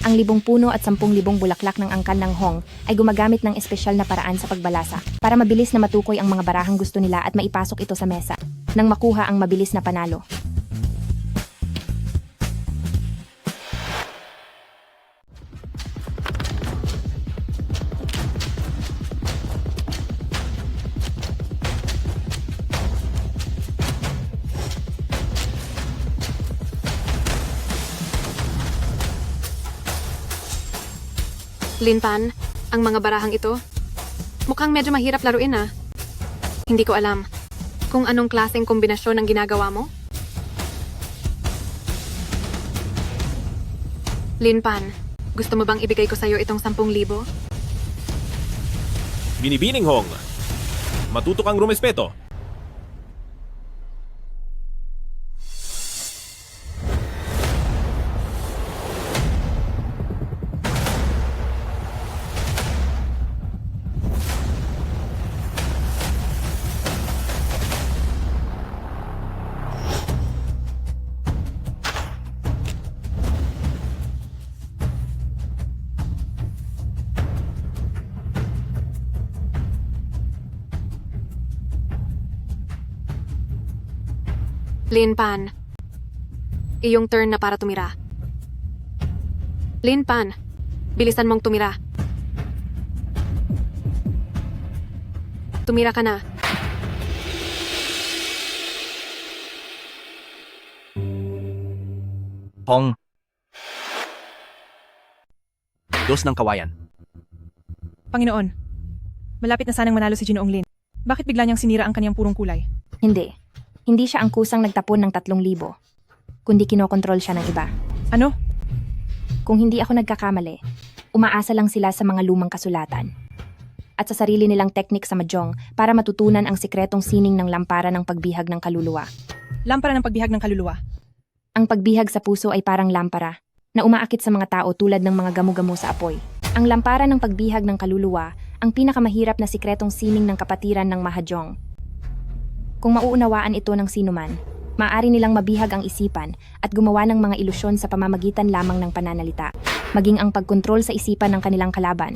Ang 10 puno at 10,000 bulaklak ng angkan ng Hong ay gumagamit ng espesyal na paraan sa pagbalasa para mabilis na matukoy ang mga barahang gusto nila at maipasok ito sa mesa nang makuha ang mabilis na panalo. Linpan, ang mga barahang ito, mukhang medyo mahirap laruin ah. Hindi ko alam kung anong klaseng kombinasyon ang ginagawa mo. Linpan, gusto mo bang ibigay ko sa'yo itong 10,000? Binibining Hong, matuto kang rumespeto. Linpan, iyong turn na para tumira. Linpan, bilisan mong tumira. Tumira ka na. Hong. Dos ng kawayan. Panginoon, malapit na sanang manalo si Ginoong Lin. Bakit bigla niyang sinira ang kanyang purong kulay? Hindi. Hindi siya ang kusang nagtapon ng 3,000, kundi kinokontrol siya ng iba. Ano? Kung hindi ako nagkakamali, umaasa lang sila sa mga lumang kasulatan at sa sarili nilang teknik sa mahjong para matutunan ang sikretong sining ng lampara ng pagbihag ng kaluluwa. Lampara ng pagbihag ng kaluluwa? Ang pagbihag sa puso ay parang lampara na umaakit sa mga tao tulad ng mga gamo-gamo sa apoy. Ang lampara ng pagbihag ng kaluluwa ang pinakamahirap na sikretong sining ng kapatiran ng mahjong. Kung mauunawaan ito ng sinuman, maaari nilang mabihag ang isipan at gumawa ng mga ilusyon sa pamamagitan lamang ng pananalita, maging ang pagkontrol sa isipan ng kanilang kalaban.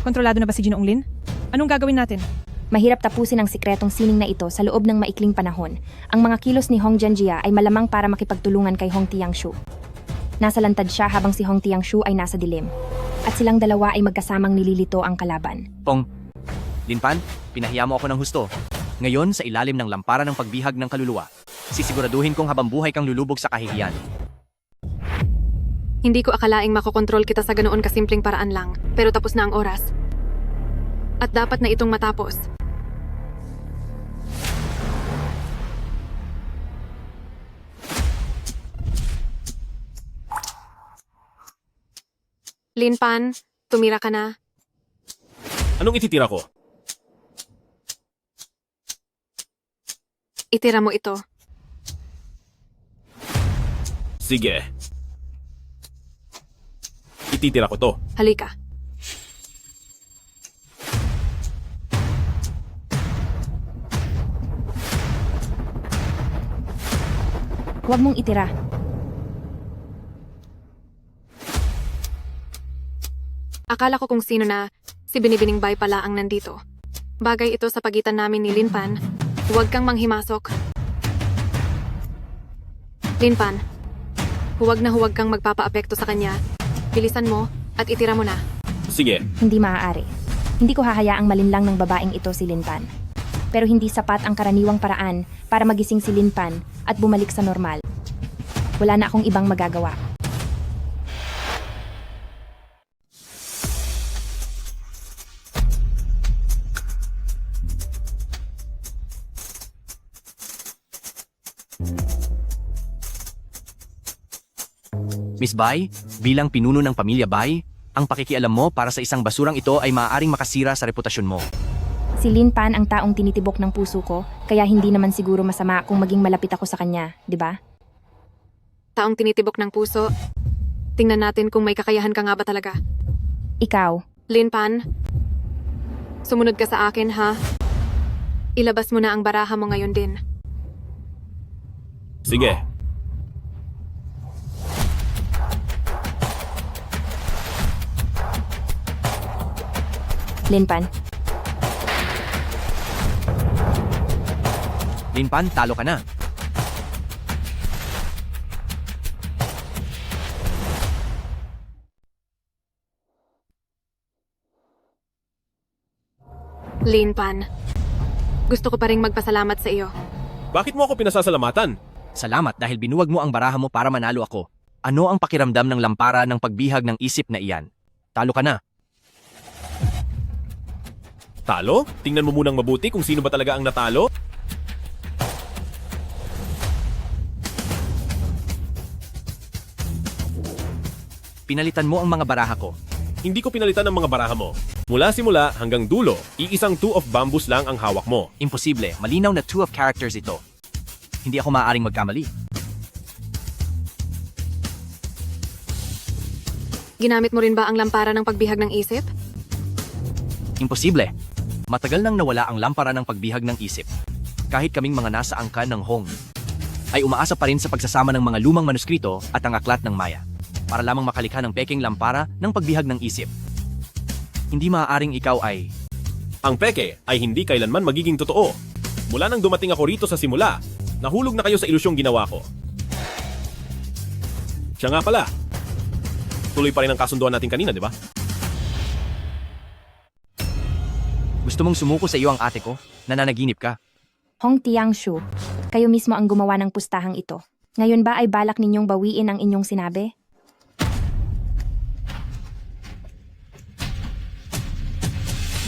Kontrolado na ba si Ginoong Lin? Anong gagawin natin? Mahirap tapusin ang sikretong sining na ito sa loob ng maikling panahon. Ang mga kilos ni Hong Jianjia ay malamang para makipagtulungan kay Hong Tiangshu. Nasa lantad siya habang si Hong Tiangshu ay nasa dilim. At silang dalawa ay magkasamang nililito ang kalaban. Hong, Linpan, pinahiya mo ako ng husto. Ngayon, sa ilalim ng lampara ng pagbihag ng kaluluwa, sisiguraduhin kong habang buhay kang lulubog sa kahihiyan. Hindi ko akalaing makokontrol kita sa ganoon kasimpleng paraan lang, pero tapos na ang oras. At dapat na itong matapos. Linpan, tumira ka na. Anong ititira ko? Itira mo ito. Sige. Ititira ko to. Halika. Huwag mong itira. Akala ko kung sino na, si Binibining Bay pala ang nandito. Bagay ito sa pagitan namin ni Linpan. Huwag kang manghimasok. Linpan, huwag kang magpapaapekto sa kanya. Bilisan mo at itira mo na. Sige. Hindi maaari. Hindi ko hahayaang malinlang ng babaeng ito si Linpan. Pero hindi sapat ang karaniwang paraan para magising si Linpan at bumalik sa normal. Wala na akong ibang magagawa. Miss Bai, bilang pinuno ng pamilya Bai, ang pakikialam mo para sa isang basurang ito ay maaaring makasira sa reputasyon mo. Si Linpan ang taong tinitibok ng puso ko, kaya hindi naman siguro masama kung maging malapit ako sa kanya, di ba? Taong tinitibok ng puso. Tingnan natin kung may kakayahan ka nga ba talaga. Ikaw. Linpan, sumunod ka sa akin ha. Ilabas mo na ang baraha mo ngayon din. Sige. Linpan. Linpan, talo ka na. Linpan, gusto ko pa ring magpasalamat sa iyo. Bakit mo ako pinasasalamatan? Salamat dahil binuwag mo ang baraha mo para manalo ako. Ano ang pakiramdam ng lampara ng pagbihag ng isip na iyan? Talo ka na. Talo? Tingnan mo munang mabuti kung sino ba talaga ang natalo. Pinalitan mo ang mga baraha ko. Hindi ko pinalitan ang mga baraha mo. Mula simula hanggang dulo, iisang 2 of bamboos lang ang hawak mo. Imposible. Malinaw na 2 of characters ito. Hindi ako maaaring magkamali. Ginamit mo rin ba ang lampara ng pagbihag ng isip? Imposible. Matagal nang nawala ang lampara ng pagbihag ng isip. Kahit kaming mga nasa angkan ng Hong, ay umaasa pa rin sa pagsasama ng mga lumang manuskrito at ang aklat ng Maya para lamang makalikha ng peking lampara ng pagbihag ng isip. Hindi maaaring ikaw ay... Ang peke ay hindi kailanman magiging totoo. Mula nang dumating ako rito sa simula, nahulog na kayo sa ilusyong ginawa ko. Siya nga pala. Tuloy pa rin ang kasunduan natin kanina, di ba? Gusto mong sumuko sa iyo ang ate ko? Nananaginip ka? Hong Tiangshu, kayo mismo ang gumawa ng pustahang ito. Ngayon ba ay balak ninyong bawiin ang inyong sinabi?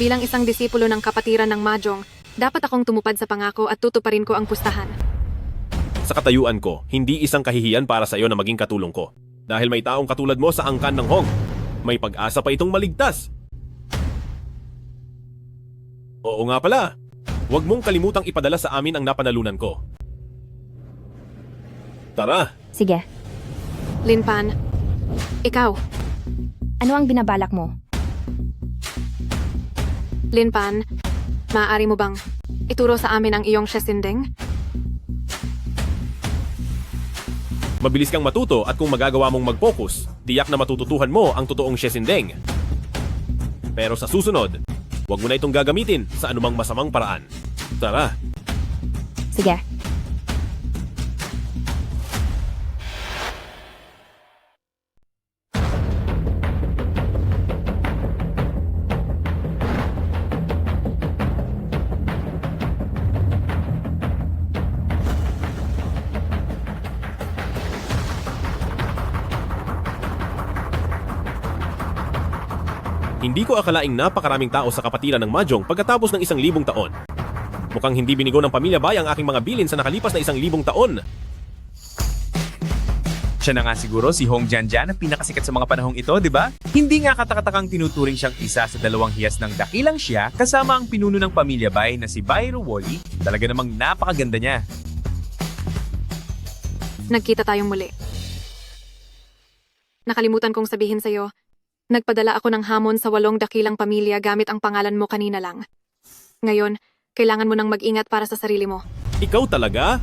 Bilang isang disipulo ng kapatiran ng Mahjong, dapat akong tumupad sa pangako at tutuparin ko ang pustahan. Sa katayuan ko, hindi isang kahihiyan para sa iyo na maging katulong ko. Dahil may taong katulad mo sa angkan ng Hong, may pag-asa pa itong maligtas. Oo nga pala, huwag mong kalimutang ipadala sa amin ang napanalunan ko. Tara! Sige. Linpan, ikaw. Ano ang binabalak mo? Linpan, maaari mo bang ituro sa amin ang iyong shesindeng? Mabilis kang matuto at kung magagawa mong mag-focus, tiyak na matututuhan mo ang totoong shesindeng. Pero sa susunod, huwag mo na itong gagamitin sa anumang masamang paraan. Tara! Sige. Hindi ko akalaing napakaraming tao sa kapatiran ng Mahjong pagkatapos ng 1,000 taon. Mukhang hindi binigo ng pamilya Bai ang aking mga bilin sa nakalipas na 1,000 taon. Siya na nga siguro si Hong Jianjian ang pinakasikat sa mga panahong ito, di ba? Hindi nga katakatakang tinuturing siyang isa sa 2 hiyas ng dakilang siya kasama ang pinuno ng pamilya Bai na si Bai Ruoli. Talaga namang napakaganda niya. Nagkita tayong muli. Nakalimutan kong sabihin sa'yo, nagpadala ako ng hamon sa 8 dakilang pamilya gamit ang pangalan mo kanina lang. Ngayon, kailangan mo nang mag-ingat para sa sarili mo. Ikaw talaga?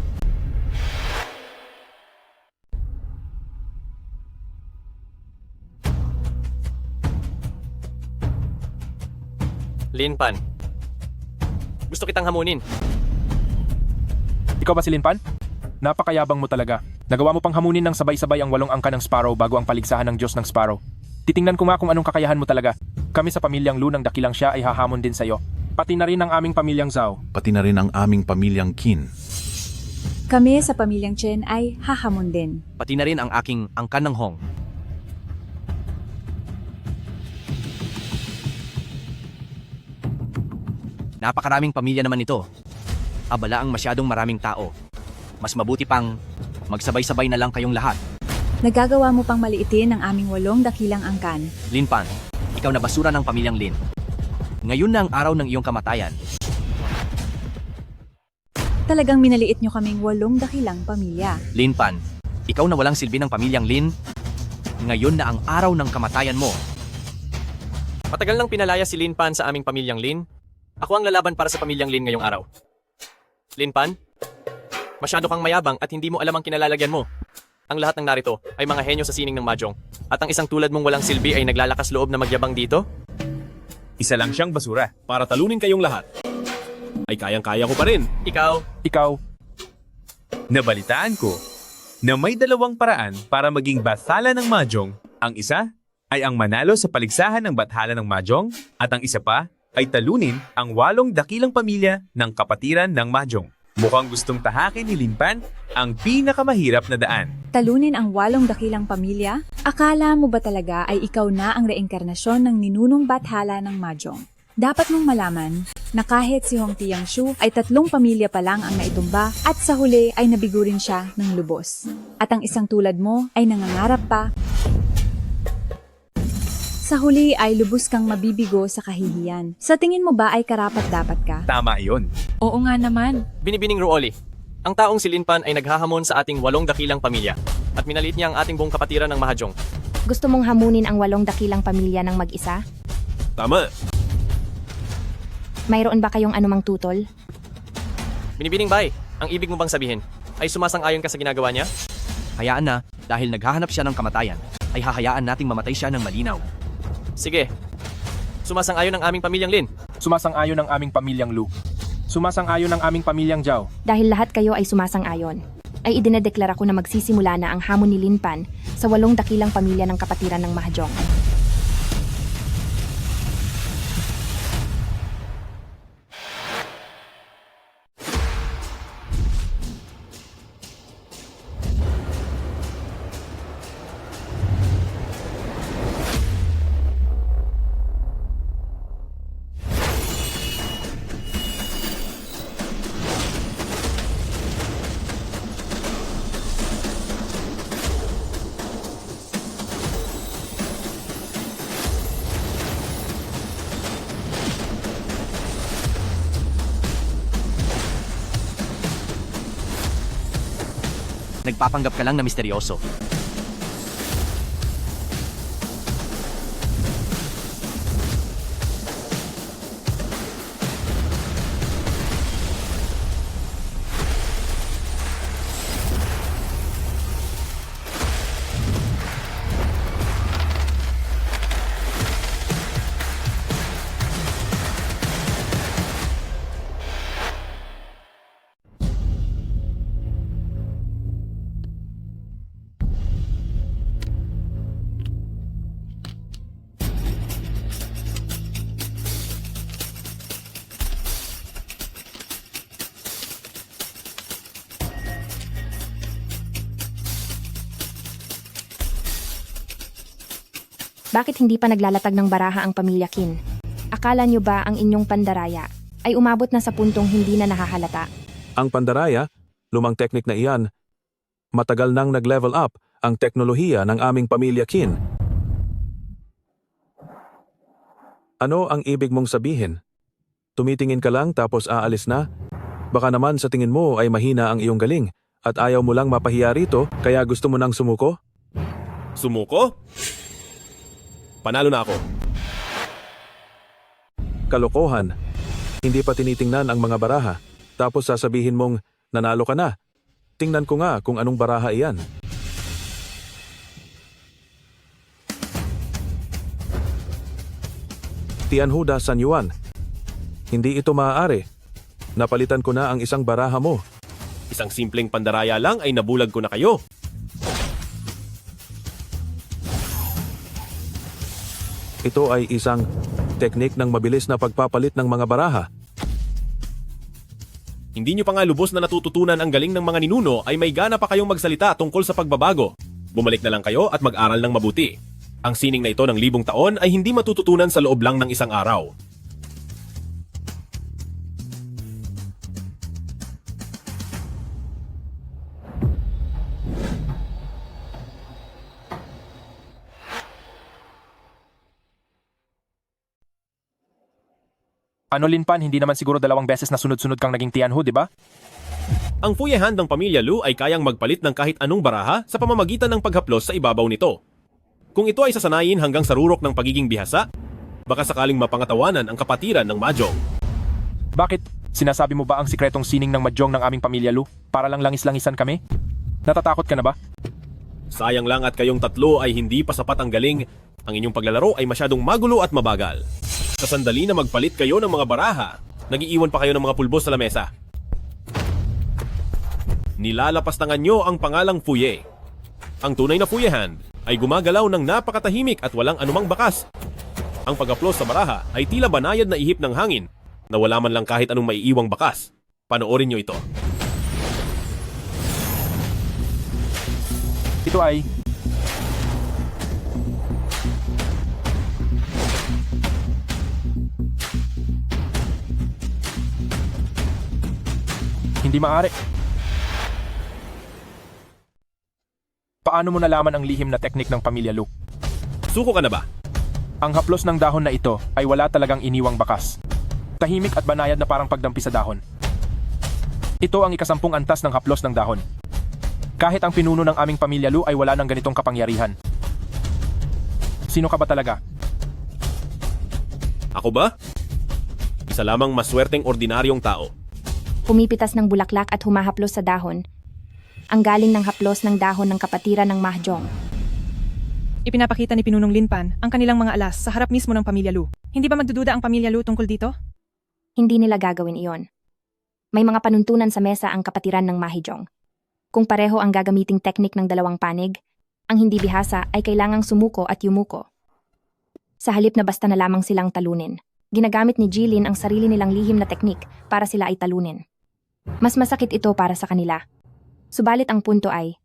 Linpan. Gusto kitang hamunin. Ikaw ba si Linpan? Napakayabang mo talaga. Nagawa mo pang hamunin ng sabay-sabay ang 8 angka ng Sparrow bago ang paligsahan ng Diyos ng Sparrow. Titingnan ko nga kung anong kakayahan mo talaga. Kami sa pamilyang Lu ng dakilang siya ay hahamon din sa'yo. Pati na rin ang aming pamilyang Zhao. Pati na rin ang aming pamilyang Qin. Kami sa pamilyang Chen ay hahamon din. Pati na rin ang aking angkan ng Hong. Napakaraming pamilya naman ito. Abala ang masyadong maraming tao. Mas mabuti pang magsabay-sabay na lang kayong lahat. Nagagawa mo pang maliitin ang aming 8 dakilang angkan. Linpan, ikaw na basura ng pamilyang Lin. Ngayon na ang araw ng iyong kamatayan. Talagang minaliit nyo kaming 8 dakilang pamilya. Linpan, ikaw na walang silbi ng pamilyang Lin. Ngayon na ang araw ng kamatayan mo. Matagal nang pinalaya si Linpan sa aming pamilyang Lin. Ako ang lalaban para sa pamilyang Lin ngayong araw. Linpan, masyado kang mayabang at hindi mo alam ang kinalalagyan mo. Ang lahat ng narito ay mga henyo sa sining ng Mahjong. At ang isang tulad mong walang silbi ay naglalakas loob na magyabang dito? Isa lang siyang basura. Para talunin kayong lahat, ay kayang-kaya ko pa rin. Ikaw. Nabalitaan ko na may 2 paraan para maging bathala ng Mahjong. Ang isa ay ang manalo sa paligsahan ng bathala ng Mahjong at ang isa pa ay talunin ang 8 dakilang pamilya ng kapatiran ng Mahjong. Mukhang gustong tahakin ni Linpan ang pinakamahirap na daan. Talunin ang 8 dakilang pamilya? Akala mo ba talaga ay ikaw na ang reinkarnasyon ng ninunong bathala ng Mahjong? Dapat mong malaman na kahit si Hong Tiangshu ay 3 pamilya pa lang ang naitumba at sa huli ay nabigo rin siya ng lubos. At ang isang tulad mo ay nangangarap pa. Sa huli ay lubos kang mabibigo sa kahihiyan. Sa tingin mo ba ay karapat-dapat ka? Tama iyon. Oo nga naman. Binibining Ruoli, ang taong si Linpan ay naghahamon sa ating 8 dakilang pamilya at minaliit niya ang ating buong kapatiran ng Mahjong. Gusto mong hamunin ang 8 dakilang pamilya ng mag-isa? Tama. Mayroon ba kayong anumang tutol? Binibining Bai, ang ibig mo bang sabihin ay sumasang-ayon ka sa ginagawa niya? Hayaan na, dahil naghahanap siya ng kamatayan, ay hahayaan nating mamatay siya ng malinaw. Sige. Sumasang-ayon ang aming pamilyang Lin. Sumasang-ayon ang aming pamilyang Lu. Sumasang-ayon ang aming pamilyang Zhao. Dahil lahat kayo ay sumasang-ayon, ay idinedeklara ko na magsisimula na ang hamon ni Linpan sa 8 dakilang pamilya ng kapatiran ng Mahjong. Nagpapanggap ka lang na misteryoso. Bakit hindi pa naglalatag ng baraha ang pamilya Qin? Akala nyo ba ang inyong pandaraya ay umabot na sa puntong hindi na nahahalata? Ang pandaraya, lumang teknik na iyan, matagal nang nag-level up ang teknolohiya ng aming pamilya Qin. Ano ang ibig mong sabihin? Tumitingin ka lang tapos aalis na? Baka naman sa tingin mo ay mahina ang iyong galing at ayaw mo lang mapahiya rito kaya gusto mo nang sumuko? Sumuko? Panalo na ako. Kalokohan. Hindi pa tinitingnan ang mga baraha. Tapos sasabihin mong nanalo ka na. Tingnan ko nga kung anong baraha iyan. Tianhuda San Yuan. Hindi ito maaari. Napalitan ko na ang isang baraha mo. Isang simpleng pandaraya lang ay nabulag ko na kayo. Ito ay isang teknik ng mabilis na pagpapalit ng mga baraha. Hindi nyo pa nga lubos na natututunan ang galing ng mga ninuno ay may gana pa kayong magsalita tungkol sa pagbabago. Bumalik na lang kayo at mag-aral ng mabuti. Ang sining na ito ng 1,000 taon ay hindi matututunan sa loob lang ng isang araw. Ano Linpan, hindi naman siguro 2 beses na sunod-sunod kang naging Tianhu, di ba? Ang Fuyehan ng pamilya Lu ay kayang magpalit ng kahit anong baraha sa pamamagitan ng paghaplos sa ibabaw nito. Kung ito ay sasanayin hanggang sa rurok ng pagiging bihasa, baka sakaling mapangatawanan ang kapatiran ng Mahjong. Bakit? Sinasabi mo ba ang sikretong sining ng Mahjong ng aming pamilya Lu para lang langis-langisan kami? Natatakot ka na ba? Sayang lang at kayong tatlo ay hindi pa sapat ang galing. Ang inyong paglalaro ay masyadong magulo at mabagal. Sa sandali na magpalit kayo ng mga baraha, nagiiwan pa kayo ng mga pulbos sa lamesa. Nilalapastangan nyo ang pangalang Fuye. Ang tunay na Fuyehan ay gumagalaw ng napakatahimik at walang anumang bakas. Ang pag-aplos sa baraha ay tila banayad na ihip ng hangin na wala man lang kahit anong maiiwang bakas. Panoorin nyo ito. Ito ay... Hindi maaari. Paano mo nalaman ang lihim na teknik ng pamilya Lu? Suko ka na ba? Ang haplos ng dahon na ito ay wala talagang iniwang bakas. Tahimik at banayad na parang pagdampi sa dahon. Ito ang ika-10 antas ng haplos ng dahon. Kahit ang pinuno ng aming pamilya Lu ay wala ng ganitong kapangyarihan. Sino ka ba talaga? Ako ba? Isa lamang maswerteng ordinaryong tao. Pumipitas ng bulaklak at humahaplos sa dahon. Ang galing ng haplos ng dahon ng kapatiran ng Mahjong. Ipinapakita ni Pinunong Linpan ang kanilang mga alas sa harap mismo ng pamilya Lu. Hindi ba magdududa ang pamilya Lu tungkol dito? Hindi nila gagawin iyon. May mga panuntunan sa mesa ang kapatiran ng Mahjong. Kung pareho ang gagamiting teknik ng 2 panig, ang hindi bihasa ay kailangang sumuko at yumuko. Sa halip na basta na lamang silang talunin, ginagamit ni Jilin ang sarili nilang lihim na teknik para sila ay talunin. Mas masakit ito para sa kanila. Subalit ang punto ay,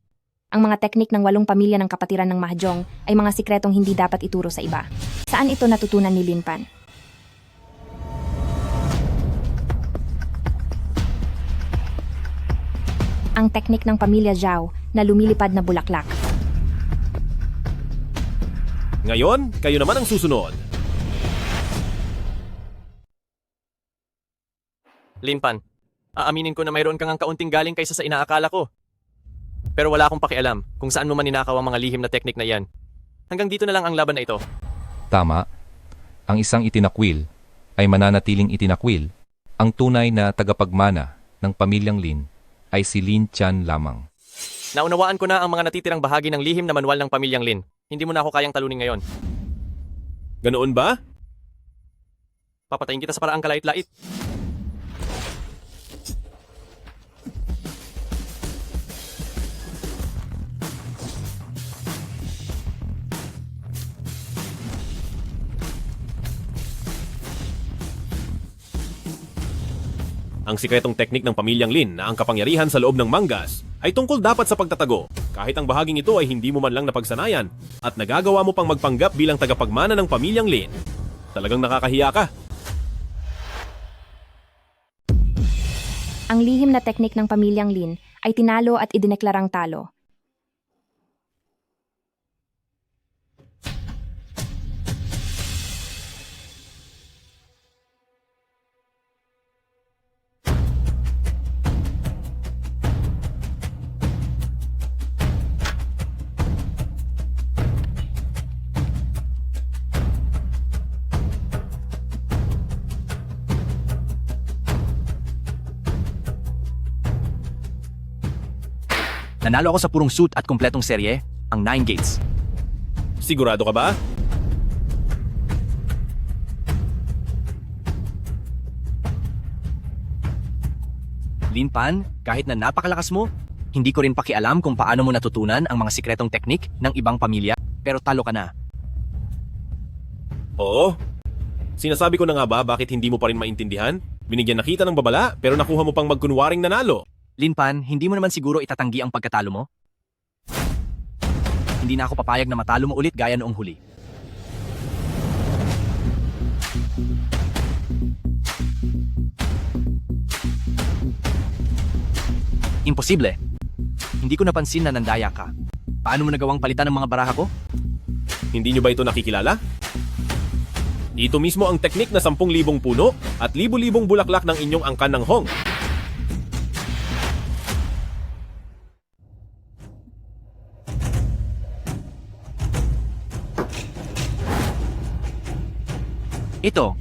ang mga teknik ng 8 pamilya ng kapatiran ng Mahjong ay mga sikretong hindi dapat ituro sa iba. Saan ito natutunan ni Linpan? Ang teknik ng pamilya Zhao na lumilipad na bulaklak. Ngayon, kayo naman ang susunod. Linpan, aaminin ko na mayroon kang ang kaunting galing kaysa sa inaakala ko. Pero wala akong pakialam kung saan mo man ninakaw ang mga lihim na teknik na iyan. Hanggang dito na lang ang laban na ito. Tama. Ang isang itinakwil ay mananatiling itinakwil. Ang tunay na tagapagmana ng pamilyang Lin ay si Lin Chan lamang. Naunawaan ko na ang mga natitirang bahagi ng lihim na manual ng pamilyang Lin. Hindi mo na ako kayang talunin ngayon. Ganoon ba? Papatayin kita sa paraang kalait-lait. Ang sikretong teknik ng pamilyang Lin na ang kapangyarihan sa loob ng manggas ay tungkol dapat sa pagtatago. Kahit ang bahaging ito ay hindi mo man lang napagsanayan at nagagawa mo pang magpanggap bilang tagapagmana ng pamilyang Lin. Talagang nakakahiya ka. Ang lihim na teknik ng pamilyang Lin ay tinalo at idineklarang talo. Nanalo ako sa purong suit at kumpletong serye, ang 9 gates. Sigurado ka ba? Lin Pan, kahit na napakalakas mo, hindi ko rin pakialam kung paano mo natutunan ang mga sikretong teknik ng ibang pamilya, pero talo ka na. Oo. Sinasabi ko na nga ba bakit hindi mo pa rin maintindihan? Binigyan na kita ng babala pero nakuha mo pang magkunwaring nanalo. Lin Pan, hindi mo naman siguro itatanggi ang pagkatalo mo? Hindi na ako papayag na matalo mo ulit gaya noong huli. Imposible. Hindi ko napansin na nandaya ka. Paano mo nagawang palitan ng mga baraha ko? Hindi nyo ba ito nakikilala? Ito mismo ang teknik na 10,000 puno at libu-libong bulaklak ng inyong angkan ng Hong. Ito.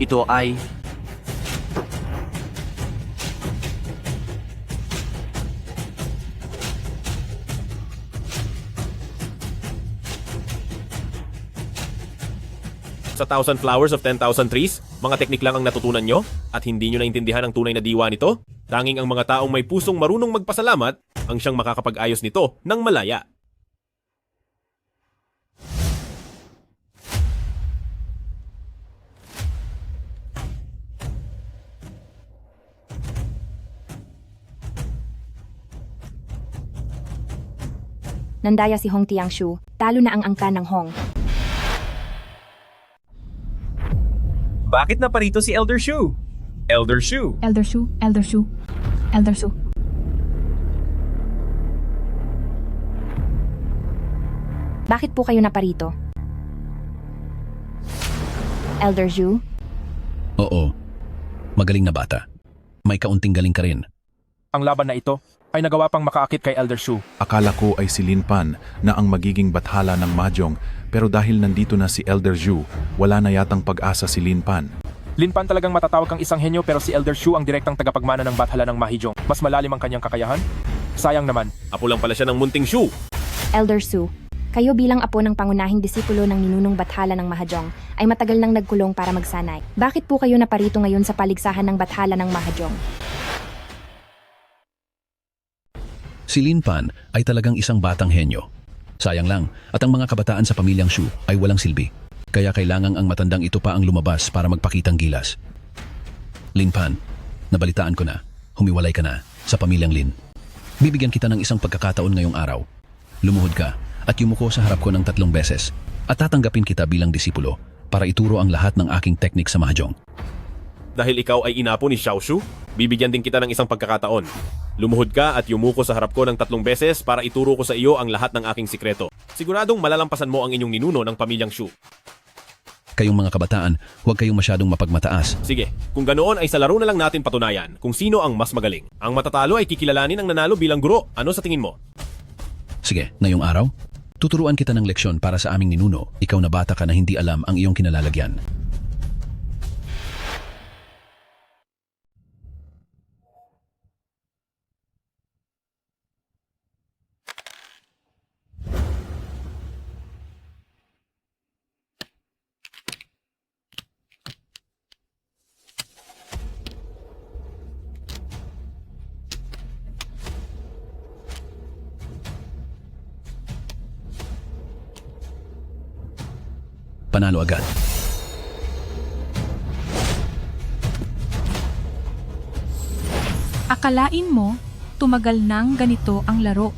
Ito ay... Sa 1,000 flowers of 10,000 trees, mga teknik lang ang natutunan nyo at hindi nyo naintindihan ang tunay na diwa nito? Tanging ang mga taong may pusong marunong magpasalamat ang siyang makakapag-ayos nito ng malaya. Nandaya si Hong Tiangshu, talo na ang angkan ng Hong. Bakit na parito si Elder Shu? Elder Shu. Elder Shu, Elder Shu, Elder Shu. Bakit po kayo naparito? Elder Zhu? Oo. Magaling na bata. May kaunting galing ka rin. Ang laban na ito ay nagawa pang makaakit kay Elder Shu. Akala ko ay si Lin Pan na ang magiging bathala ng Mahjong, pero dahil nandito na si Elder Zhu, wala na yatang pag-asa si Lin Pan. Lin Pan talagang matatawag kang isang henyo pero si Elder Shu ang direktang tagapagmana ng bathala ng Mahjong. Mas malalim ang kanyang kakayahan? Sayang naman. Apo lang pala siya ng munting Shu. Elder Su, kayo bilang apo ng pangunahing disipulo ng ninunong bathala ng Mahjong ay matagal nang nagkulong para magsanay. Bakit po kayo naparito ngayon sa paligsahan ng bathala ng Mahjong? Si Lin Pan ay talagang isang batang henyo. Sayang lang, at ang mga kabataan sa pamilyang Shu ay walang silbi. Kaya kailangang ang matandang ito pa ang lumabas para magpakitang gilas. Lin Pan, nabalitaan ko na, humiwalay ka na sa pamilyang Lin. Bibigyan kita ng isang pagkakataon ngayong araw. Lumuhod ka at yumuko sa harap ko ng 3 beses at tatanggapin kita bilang disipulo para ituro ang lahat ng aking teknik sa Mahjong. Dahil ikaw ay inapo ni Xiao Shu, bibigyan din kita ng isang pagkakataon. Lumuhod ka at yumuko sa harap ko ng 3 beses para ituro ko sa iyo ang lahat ng aking sikreto. Siguradong malalampasan mo ang inyong ninuno ng pamilyang Shu. Kayong mga kabataan, huwag kayong masyadong mapagmataas. Sige, kung ganoon ay sa laro na lang natin patunayan kung sino ang mas magaling. Ang matatalo ay kikilalanin ang nanalo bilang guro. Ano sa tingin mo? Sige, ngayong araw, tuturuan kita ng leksyon para sa aming ninuno. Ikaw na bata ka na hindi alam ang iyong kinalalagyan. Panalo agad. Akalain mo, tumagal nang ganito ang laro.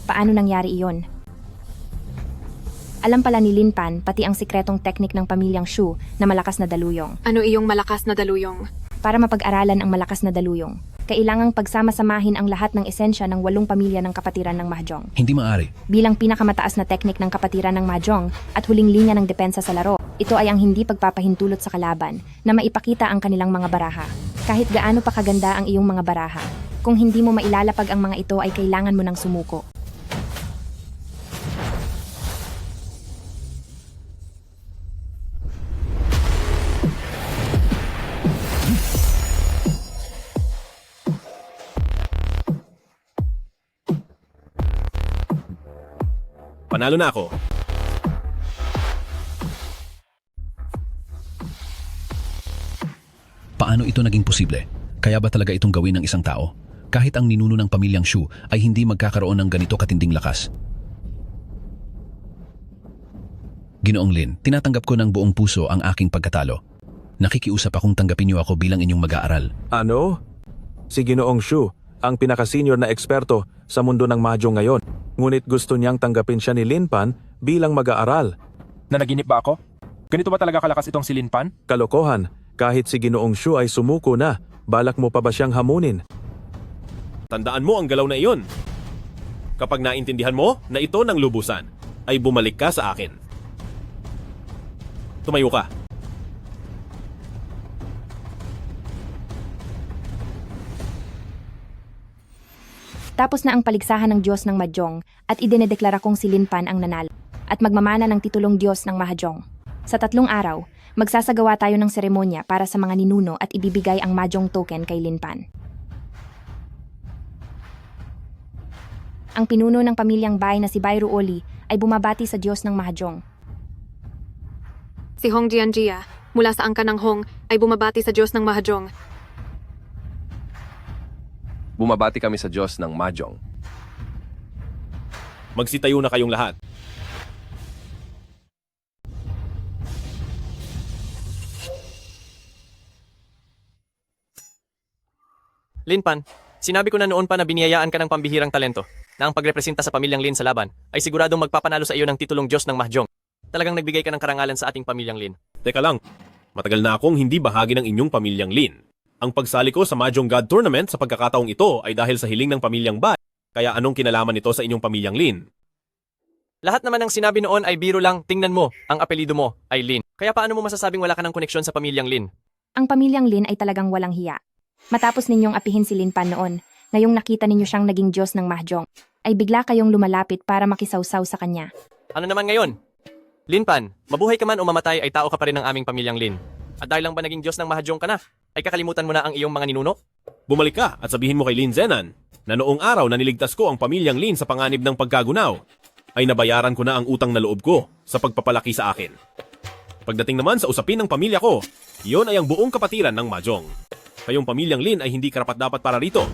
Paano nangyari iyon? Alam pala ni Lin Pan pati ang sikretong teknik ng pamilyang Shu na malakas na daluyong. Ano iyong malakas na daluyong? Para mapag-aralan ang malakas na daluyong, kailangang pagsama-samahin ang lahat ng esensya ng 8 pamilya ng kapatiran ng Mahjong. Hindi maaari. Bilang pinakamataas na teknik ng kapatiran ng Mahjong at huling linya ng depensa sa laro, ito ay ang hindi pagpapahintulot sa kalaban na maipakita ang kanilang mga baraha. Kahit gaano pa kaganda ang iyong mga baraha, kung hindi mo mailalapag ang mga ito ay kailangan mo ng sumuko. Panalo na ako. Paano ito naging posible? Kaya ba talaga itong gawin ng isang tao? Kahit ang ninuno ng pamilyang Shu ay hindi magkakaroon ng ganito katinding lakas. Ginoong Lin, tinatanggap ko ng buong puso ang aking pagkatalo. Nakikiusap akong tanggapin niyo ako bilang inyong mag-aaral. Ano? Si Ginoong Shu, ang pinaka-senior na eksperto sa mundo ng Mahjong ngayon. Ngunit gusto niyang tanggapin siya ni Lin Pan bilang mag-aaral. Nanaginip ba ako? Ganito ba talaga kalakas itong si Lin Pan? Kalokohan, kahit si Ginoong Shu ay sumuko na, balak mo pa ba siyang hamunin? Tandaan mo ang galaw na iyon. Kapag naintindihan mo na ito ng lubusan, ay bumalik ka sa akin. Tumayo ka. Tapos na ang paligsahan ng Diyos ng Mahjong at idinedeklara kong si Lin Pan ang nanalo at magmamana ng titulong Diyos ng Mahjong. Sa 3 araw, magsasagawa tayo ng seremonya para sa mga ninuno at ibibigay ang Mahjong token kay Lin Pan. Ang pinuno ng pamilyang Bai na si Bai Ruoli ay bumabati sa Diyos ng Mahjong. Si Hong Jianjia, mula sa angkan ng Hong, ay bumabati sa Diyos ng Mahjong. Bumabati kami sa Diyos ng Mahjong. Magsitayo na kayong lahat. Lin Pan, sinabi ko na noon pa na biniyayaan ka ng pambihirang talento na ang pagrepresenta sa pamilyang Lin sa laban ay siguradong magpapanalo sa iyo ng titulong Diyos ng Mahjong. Talagang nagbigay ka ng karangalan sa ating pamilyang Lin. Teka lang, matagal na akong hindi bahagi ng inyong pamilyang Lin. Ang pagsali ko sa Mahjong God Tournament sa pagkakataong ito ay dahil sa hiling ng pamilyang Bai. Kaya anong kinalaman nito sa inyong pamilyang Lin? Lahat naman ng sinabi noon ay biro lang. Tingnan mo, ang apelido mo ay Lin. Kaya paano mo masasabing wala ka ng koneksyon sa pamilyang Lin? Ang pamilyang Lin ay talagang walang hiya. Matapos ninyong apihin si Lin Pan noon, ngayong nakita ninyo siyang naging Diyos ng Mahjong, ay bigla kayong lumalapit para makisawsaw sa kanya. Ano naman ngayon? Lin Pan, mabuhay ka man o mamatay ay tao ka pa rin ng aming pamilyang Lin. At dahil lang ba naging Diyos ng Mahjong ka na, ay kakalimutan mo na ang iyong mga ninuno? Bumalik ka at sabihin mo kay Lin Zenan na noong araw na niligtas ko ang pamilyang Lin sa panganib ng pagkagunaw, ay nabayaran ko na ang utang na loob ko sa pagpapalaki sa akin. Pagdating naman sa usapin ng pamilya ko, iyon ay ang buong kapatiran ng Mahjong. Kayong pamilyang Lin ay hindi karapat-dapat para rito.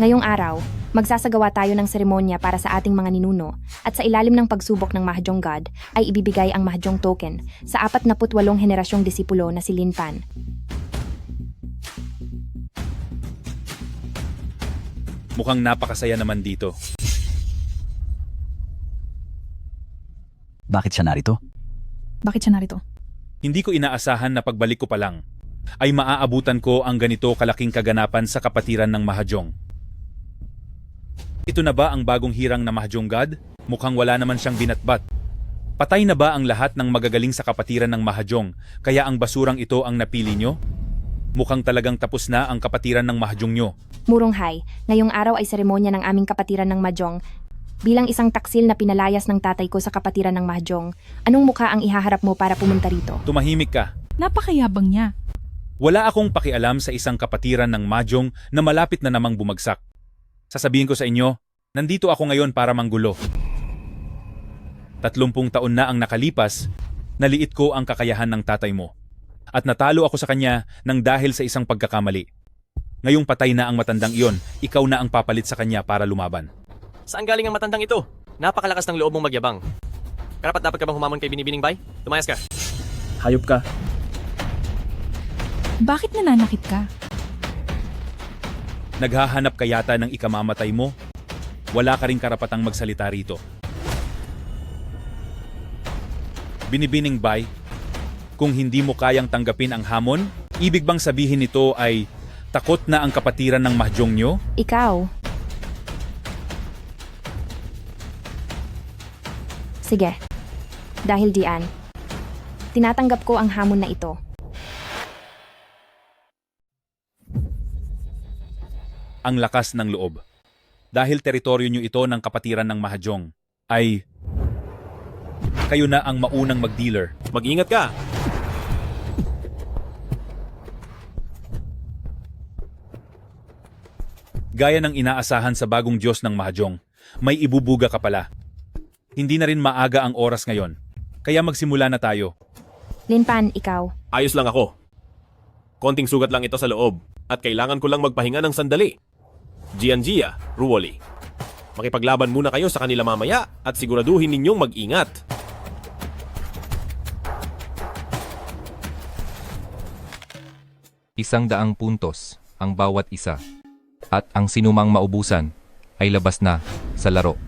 Ngayong araw, magsasagawa tayo ng seremonya para sa ating mga ninuno at sa ilalim ng pagsubok ng Mahjong God ay ibibigay ang Mahjong token sa 48 henerasyong disipulo na si Lin Pan. Mukhang napakasaya naman dito. Bakit siya narito? Bakit siya narito? Hindi ko inaasahan na pagbalik ko pa lang ay maaabutan ko ang ganito kalaking kaganapan sa kapatiran ng Mahjong. Ito na ba ang bagong hirang na Mahjong God? Mukhang wala naman siyang binatbat. Patay na ba ang lahat ng magagaling sa kapatiran ng Mahjong, kaya ang basurang ito ang napili nyo? Mukhang talagang tapos na ang kapatiran ng Mahjong nyo. Muronghay, ngayong araw ay seremonya ng aming kapatiran ng Mahjong. Bilang isang taksil na pinalayas ng tatay ko sa kapatiran ng Mahjong, anong mukha ang ihaharap mo para pumunta rito? Tumahimik ka. Napakayabang niya. Wala akong pakialam sa isang kapatiran ng mahjong na malapit na namang bumagsak. Sasabihin ko sa inyo, nandito ako ngayon para manggulo. 30 taon na ang nakalipas, naliit ko ang kakayahan ng tatay mo. At natalo ako sa kanya nang dahil sa isang pagkakamali. Ngayong patay na ang matandang iyon, ikaw na ang papalit sa kanya para lumaban. Saan galing ang matandang ito? Napakalakas ng loob mong magyabang. Karapat dapat ka bang humamon kay Binibining Bay? Lumayas ka. Hayop ka. Bakit nananakit ka? Naghahanap ka yata ng ikamamatay mo? Wala ka ring karapatang magsalita rito. Binibining Bay, kung hindi mo kayang tanggapin ang hamon, ibig bang sabihin nito ay takot na ang kapatiran ng mahjong nyo? Ikaw. Sige. Dahil diyan, tinatanggap ko ang hamon na ito. Ang lakas ng loob. Dahil teritoryo nyo ito ng kapatiran ng mahjong, ay kayo na ang maunang mag-dealer. Mag-ingat ka! Gaya ng inaasahan sa bagong Diyos ng mahjong, may ibubuga ka pala. Hindi na rin maaga ang oras ngayon, kaya magsimula na tayo. Linpan, ikaw. Ayos lang ako. Konting sugat lang ito sa loob at kailangan ko lang magpahinga ng sandali. Giangia, Ruoli. Makipaglaban muna kayo sa kanila mamaya at siguraduhin ninyong mag-ingat. $100 puntos ang bawat isa. At ang sinumang maubusan ay labas na sa laro.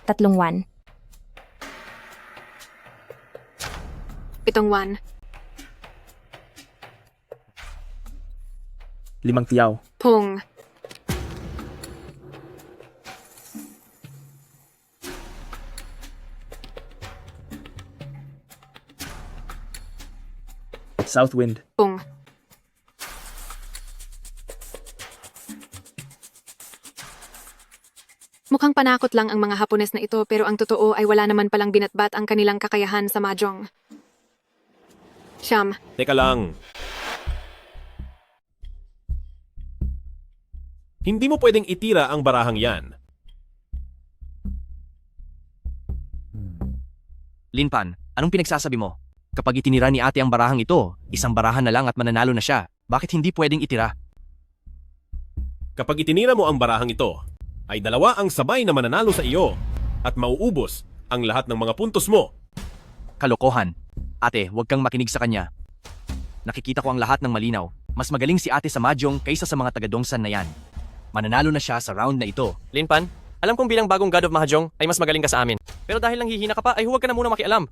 Tatlong 1. 7 1. 5 tiyaw. Pung. Southwind. Pung. Mukhang panakot lang ang mga Hapones na ito pero ang totoo ay wala naman palang binatbat ang kanilang kakayahan sa mahjong. Siyam. Teka lang. Hindi mo pwedeng itira ang barahang yan. Linpan, anong pinagsasabi mo? Kapag itinira ni ate ang barahang ito, isang barahan na lang at mananalo na siya. Bakit hindi pwedeng itira? Kapag itinira mo ang barahang ito, ay dalawa ang sabay na mananalo sa iyo at mauubos ang lahat ng mga puntos mo. Kalokohan. Ate, huwag kang makinig sa kanya. Nakikita ko ang lahat ng malinaw. Mas magaling si ate sa mahjong kaysa sa mga taga-Dongsan na yan. Mananalo na siya sa round na ito. Linpan, alam kong bilang bagong God of Mahjong ay mas magaling ka sa amin. Pero dahil lang hihina ka pa ay huwag ka na muna makialam.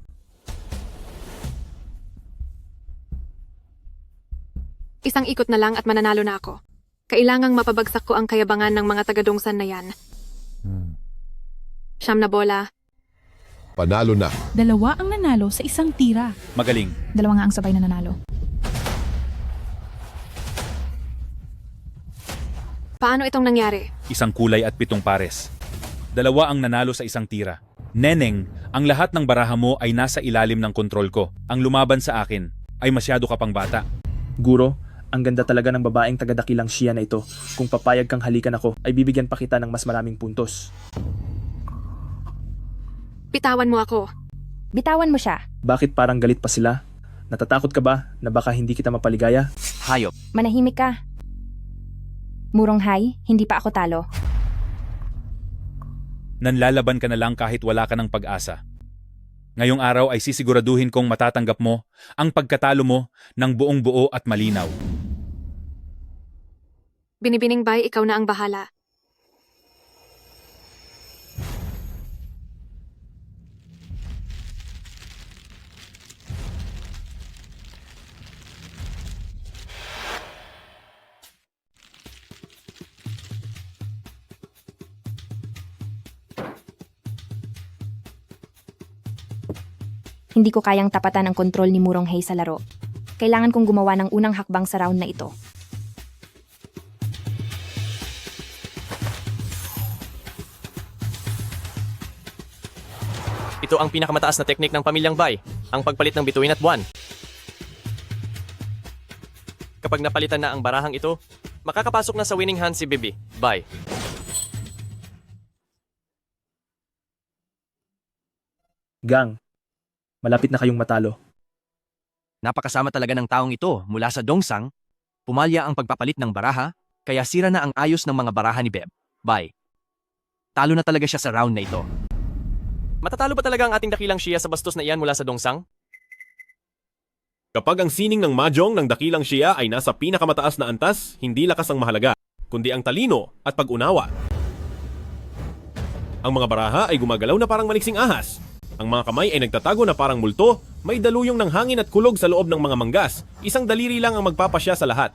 Isang ikot na lang at mananalo na ako. Kailangang mapabagsak ko ang kayabangan ng mga taga-Dongsan na yan. 9 na bola. Panalo na. 2 ang nanalo sa isang tira. Magaling. 2 nga ang sabay na nanalo. Paano itong nangyari? Isang kulay at 7 pares. 2 ang nanalo sa isang tira. Neneng, ang lahat ng baraha mo ay nasa ilalim ng kontrol ko. Ang lumaban sa akin ay masyado ka pang bata. Guro, ang ganda talaga ng babaeng taga-dakilang Shia na ito. Kung papayag kang halikan ako, ay bibigyan pa kita ng mas maraming puntos. Bitawan mo ako. Bitawan mo siya. Bakit parang galit pa sila? Natatakot ka ba na baka hindi kita mapaligaya? Hayop. Manahimik ka. Murong Hai, hindi pa ako talo. Nanlalaban ka na lang kahit wala ka ng pag-asa. Ngayong araw ay sisiguraduhin kong matatanggap mo ang pagkatalo mo ng buong buo at malinaw. Binibining Bay, ikaw na ang bahala. Hindi ko kayang tapatan ang kontrol ni Murong Hei sa laro. Kailangan kong gumawa ng unang hakbang sa round na ito. Ito ang pinakamataas na teknik ng pamilyang Bai, ang pagpalit ng bituin at buwan. Kapag napalitan na ang barahang ito, makakapasok na sa winning hand si Bibi, Bai. Gang, malapit na kayong matalo. Napakasama talaga ng taong ito mula sa Dongsang. Pumalya ang pagpapalit ng baraha, kaya sira na ang ayos ng mga baraha ni Beb. Bye. Talo na talaga siya sa round na ito. Matatalo ba talaga ang ating dakilang Shia sa bastos na iyan mula sa Dongsang? Kapag ang sining ng mahjong ng dakilang Shia ay nasa pinakamataas na antas, hindi lakas ang mahalaga, kundi ang talino at pag-unawa. Ang mga baraha ay gumagalaw na parang maliksing ahas. Ang mga kamay ay nagtatago na parang multo, may daluyong ng hangin at kulog sa loob ng mga manggas. Isang daliri lang ang magpapasya sa lahat.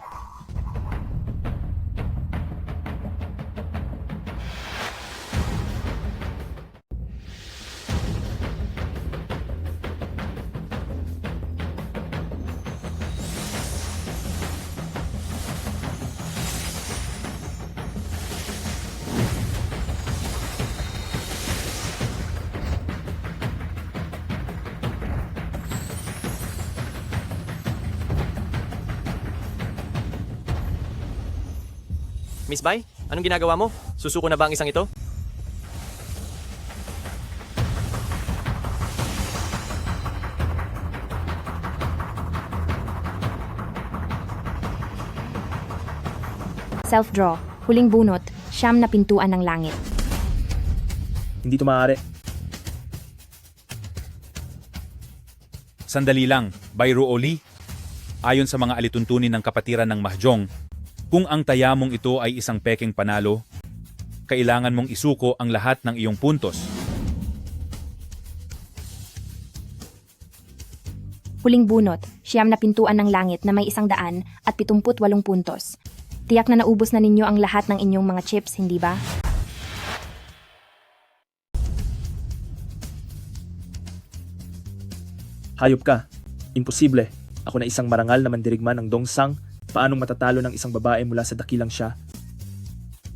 Miss Bai, anong ginagawa mo? Susuko na ba ang isang ito? Self-draw, huling bunot, siyam na pintuan ng langit. Hindi ito maaari. Sandali lang, Bayro Oli. Ayon sa mga alituntunin ng kapatiran ng mahjong, kung ang tayamong ito ay isang pekeng panalo, kailangan mong isuko ang lahat ng iyong puntos. Huling bunot, siyam na pintuan ng langit na may 178 puntos. Tiyak na naubos na ninyo ang lahat ng inyong mga chips, hindi ba? Hayop ka. Imposible. Ako na isang marangal na mandirigma ng Dongsang. Paanong matatalo ng isang babae mula sa dakilang Shia?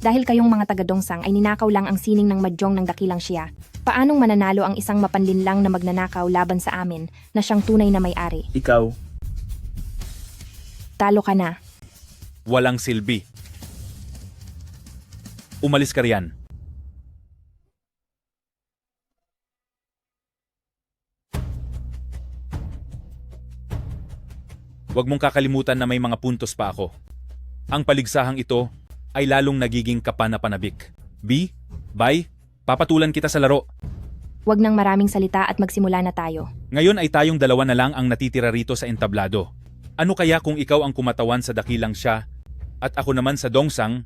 Dahil kayong mga taga-Dongsang ay ninakaw lang ang sining ng mahjong ng dakilang Shia. Paanong mananalo ang isang mapanlinlang na magnanakaw laban sa amin na siyang tunay na may-ari? Ikaw. Talo ka na. Walang silbi. Umalis ka riyan. Huwag mong kakalimutan na may mga puntos pa ako. Ang paligsahang ito ay lalong nagiging kapanapanabik. Bye, papatulan kita sa laro. Huwag nang maraming salita at magsimula na tayo. Ngayon ay tayong dalawa na lang ang natitira rito sa entablado. Ano kaya kung ikaw ang kumatawan sa dakilang Shia at ako naman sa Dongsang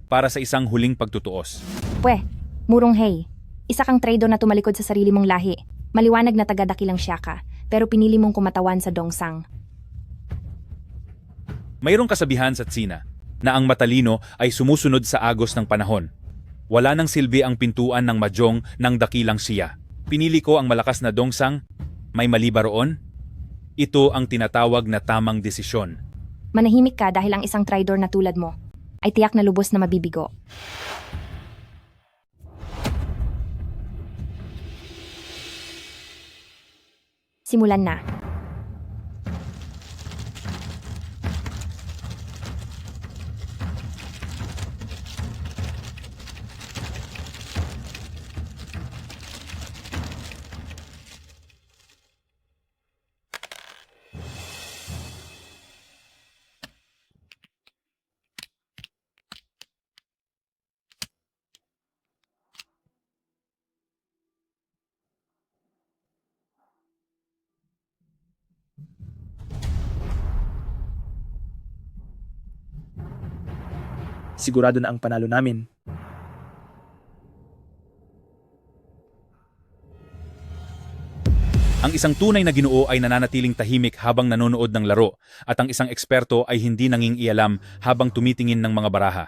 para sa isang huling pagtutuos? Pwe, Murong Hei, isa kang traidor na tumalikod sa sarili mong lahi. Maliwanag na taga-dakilang Shia ka, pero pinili mong kumatawan sa Dongsang. Mayroong kasabihan sa Tsina na ang matalino ay sumusunod sa agos ng panahon. Wala nang silbi ang pintuan ng mahjong ng dakilang Shia. Pinili ko ang malakas na Dongsang. May mali ba roon? Ito ang tinatawag na tamang desisyon. Manahimik ka dahil ang isang traidor na tulad mo ay tiyak na lubos na mabibigo. Simulan na. Sigurado na ang panalo namin. Ang isang tunay na ginoo ay nananatiling tahimik habang nanonood ng laro at ang isang eksperto ay hindi nangingialam habang tumitingin ng mga baraha.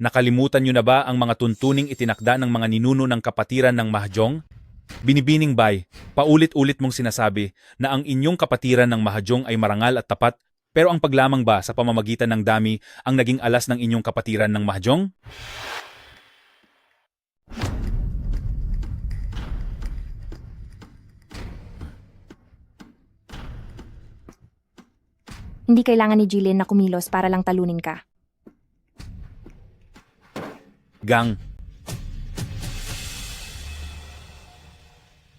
Nakalimutan niyo na ba ang mga tuntuning itinakda ng mga ninuno ng kapatiran ng mahjong? Binibining Bay, paulit-ulit mong sinasabi na ang inyong kapatiran ng Mahjong ay marangal at tapat, pero ang paglamang ba sa pamamagitan ng dami ang naging alas ng inyong kapatiran ng Mahjong? Hindi kailangan ni Jilin na kumilos para lang talunin ka. Gang.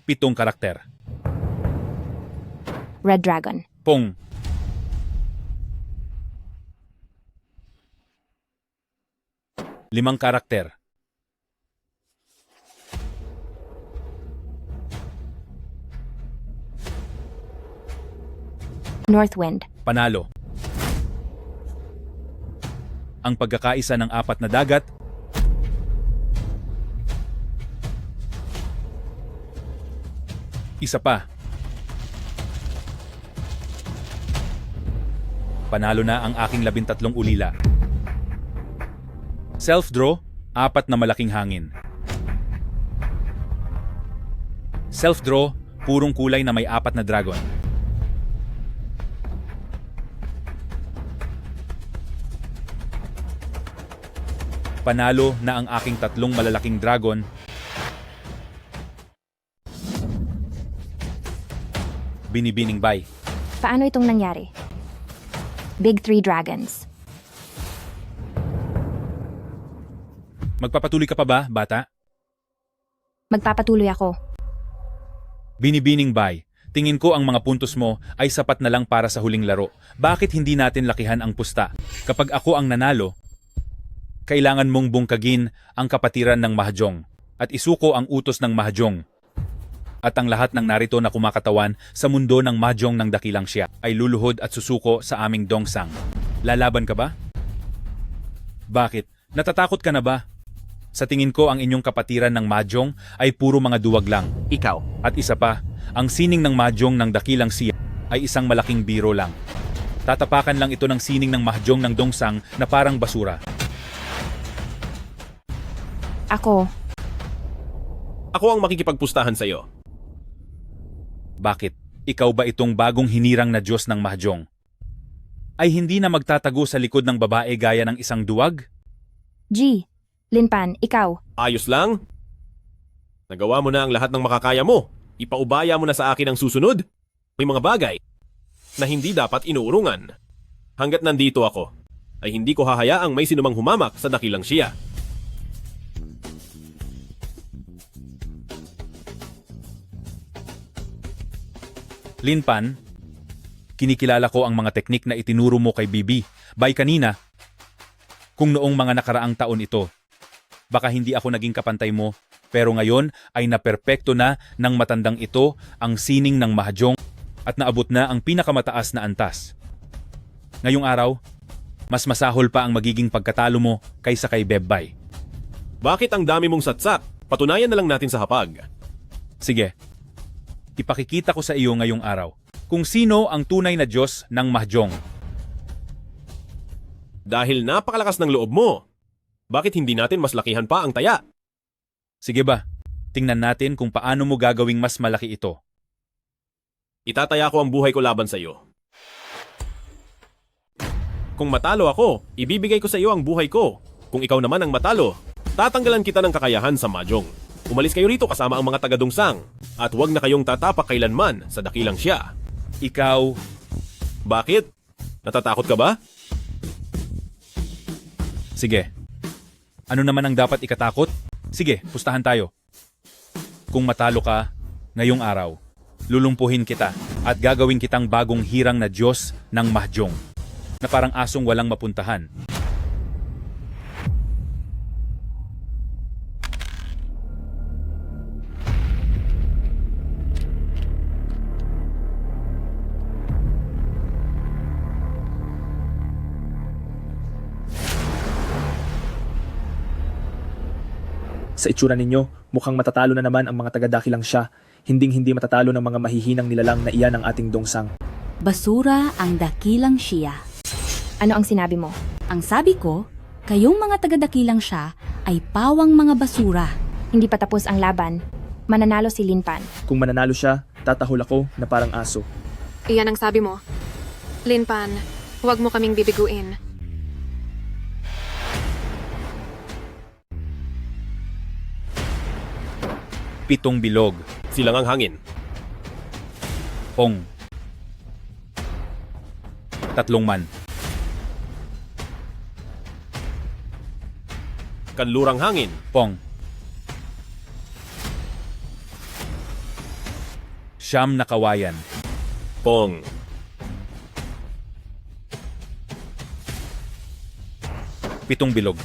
7 karakter. Red Dragon. Pong. Limang karakter. Northwind. Panalo. Ang pagkakaisa ng 4 na dagat. Isa pa. Panalo na ang aking 13 ulila. Self-draw, 4 na malaking hangin. Self-draw, purong kulay na may 4 na dragon. Panalo na ang aking 3 malalaking dragon. Binibining Bay. Paano itong nangyari? Big 3 Dragons. Magpapatuloy ka pa ba, bata? Magpapatuloy ako. Binibining Bay. Tingin ko ang mga puntos mo ay sapat na lang para sa huling laro. Bakit hindi natin lakihan ang pusta? Kapag ako ang nanalo, kailangan mong bungkagin ang kapatiran ng Mahjong at isuko ang utos ng Mahjong. At ang lahat ng narito na kumakatawan sa mundo ng Mahjong ng dakilang siya ay luluhod at susuko sa aming dongsang. Lalaban ka ba? Bakit? Natatakot ka na ba? Sa tingin ko ang inyong kapatiran ng Mahjong ay puro mga duwag lang. Ikaw. At isa pa, ang sining ng Mahjong ng dakilang siya ay isang malaking biro lang. Tatapakan lang ito ng sining ng Mahjong ng dongsang na parang basura. Ako. Ako ang makikipagpustahan sa iyo. Bakit? Ikaw ba itong bagong hinirang na Diyos ng Mahjong? Ay hindi na magtatago sa likod ng babae gaya ng isang duwag? G. Linpan, ikaw. Ayos lang. Nagawa mo na ang lahat ng makakaya mo. Ipaubaya mo na sa akin ang susunod. May mga bagay na hindi dapat inuurungan. Hanggat nandito ako, ay hindi ko hahayaang may sinumang humamak sa dakilang siya. Linpan, kinikilala ko ang mga teknik na itinuro mo kay Bibi, Bay kanina. Kung noong mga nakaraang taon ito, baka hindi ako naging kapantay mo, pero ngayon ay naperpekto na ng matandang ito ang sining ng Mahjong at naabot na ang pinakamataas na antas. Ngayong araw, mas masahol pa ang magiging pagkatalo mo kaysa kay Bebbay. Bakit ang dami mong satsak? Patunayan na lang natin sa hapag. Sige. Ipakikita ko sa iyo ngayong araw kung sino ang tunay na Diyos ng Mahjong. Dahil napakalakas ng loob mo, bakit hindi natin mas lakihan pa ang taya? Sige ba, tingnan natin kung paano mo gagawing mas malaki ito. Itataya ko ang buhay ko laban sa iyo. Kung matalo ako, ibibigay ko sa iyo ang buhay ko. Kung ikaw naman ang matalo, tatanggalan kita ng kakayahan sa Mahjong. Umalis kayo rito kasama ang mga taga-dungsang at huwag na kayong tatapak kailanman sa dakilang siya. Ikaw... Bakit? Natatakot ka ba? Sige. Ano naman ang dapat ikatakot? Sige, pustahan tayo. Kung matalo ka, ngayong araw, lulumpuhin kita at gagawin kitang bagong hirang na Diyos ng Mahjong na parang asong walang mapuntahan. Sa itsura ninyo, mukhang matatalo na naman ang mga taga-dakilang siya. Hinding-hindi matatalo ng mga mahihinang nilalang na iyan ang ating dongsang. Basura ang dakilang siya. Ano ang sinabi mo? Ang sabi ko, kayong mga taga-dakilang siya ay pawang mga basura. Hindi pa tapos ang laban. Mananalo si Linpan. Kung mananalo siya, tatahol ako na parang aso. Iyan ang sabi mo. Linpan, huwag mo kaming bibiguin. Pitong bilog. Silang ang hangin. Hong. Tatlong man. Kanlurang hangin. Pong. Siyam na kawayan. Pong. Pitong bilog.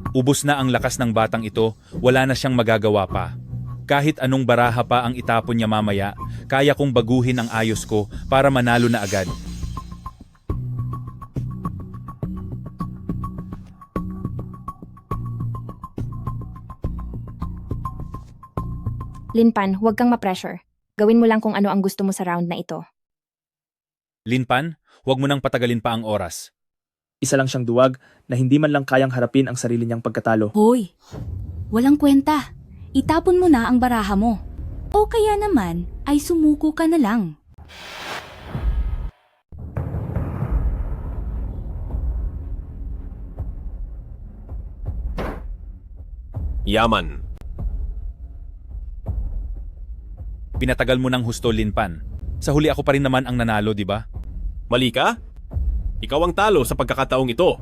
Ubus na ang lakas ng batang ito, wala na siyang magagawa pa. Kahit anong baraha pa ang itapon niya mamaya, kaya kong baguhin ang ayos ko para manalo na agad. Linpan, huwag kang ma-pressure. Gawin mo lang kung ano ang gusto mo sa round na ito. Linpan, huwag mo nang patagalin pa ang oras. Isa lang siyang duwag na hindi man lang kayang harapin ang sarili niyang pagkatalo. Hoy, walang kwenta. Itapon mo na ang baraha mo. O kaya naman ay sumuko ka na lang. Yaman. Pinatagal mo ng husto, Linpan. Sa huli ako pa rin naman ang nanalo, di ba? Mali ka? Ikaw ang talo sa pagkakataong ito.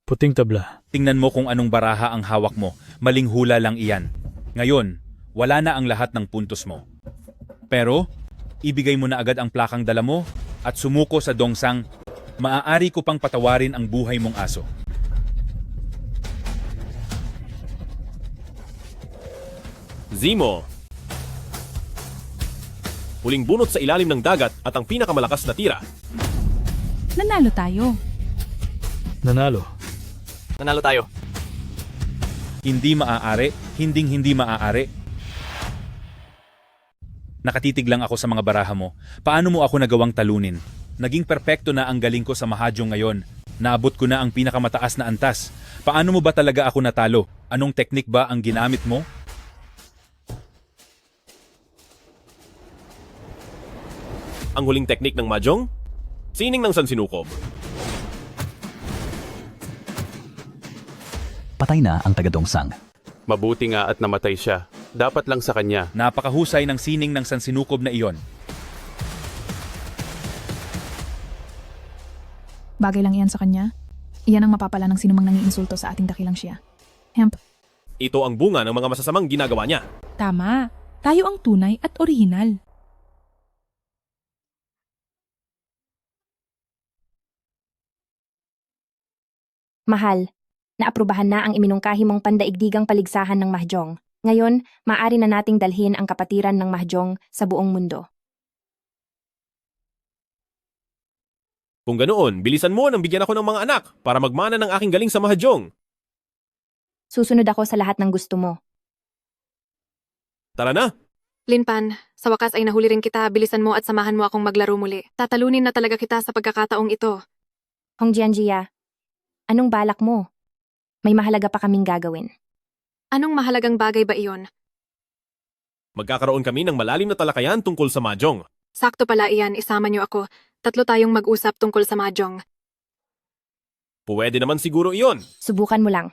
Puting tabla. Tingnan mo kung anong baraha ang hawak mo. Maling hula lang iyan. Ngayon, wala na ang lahat ng puntos mo. Pero, ibigay mo na agad ang plakang dala mo at sumuko sa dongsang. Maaari ko pang patawarin ang buhay mong aso. Zemo. Huling bunot sa ilalim ng dagat at ang pinakamalakas na tira. Nanalo tayo. Nanalo. Nanalo tayo. Hindi maaari, hindi maaari. Nakatitig lang ako sa mga baraha mo. Paano mo ako nagawang talunin? Naging perpekto na ang galing ko sa mahadyo ngayon. Naabot ko na ang pinakamataas na antas. Paano mo ba talaga ako natalo? Anong teknik ba ang ginamit mo? Ang huling teknik ng mahjong? Sining ng sansinukob. Patay na ang taga-dongsang. Mabuti nga at namatay siya. Dapat lang sa kanya. Napakahusay ng sining ng sansinukob na iyon. Bagay lang iyan sa kanya. Iyan ang mapapala ng sinumang nangiinsulto sa ating dakilang siya. Hemp. Ito ang bunga ng mga masasamang ginagawa niya. Tama. Tayo ang tunay at orihinal. Mahal, naaprubahan na ang iminungkahi mong pandaigdigang paligsahan ng mahjong. Ngayon, maaari na nating dalhin ang kapatiran ng mahjong sa buong mundo. Kung ganoon, bilisan mo nang bigyan ako ng mga anak para magmana ng aking galing sa mahjong. Susunod ako sa lahat ng gusto mo. Tara na! Linpan, sa wakas ay nahuli rin kita, bilisan mo at samahan mo akong maglaro muli. Tatalunin na talaga kita sa pagkakataong ito. Hong Jianjia, anong balak mo? May mahalaga pa kaming gagawin. Anong mahalagang bagay ba iyon? Magkakaroon kami ng malalim na talakayan tungkol sa mahjong. Sakto pala iyan, isama niyo ako. 3 tayong mag-usap tungkol sa mahjong. Pwede naman siguro iyon. Subukan mo lang.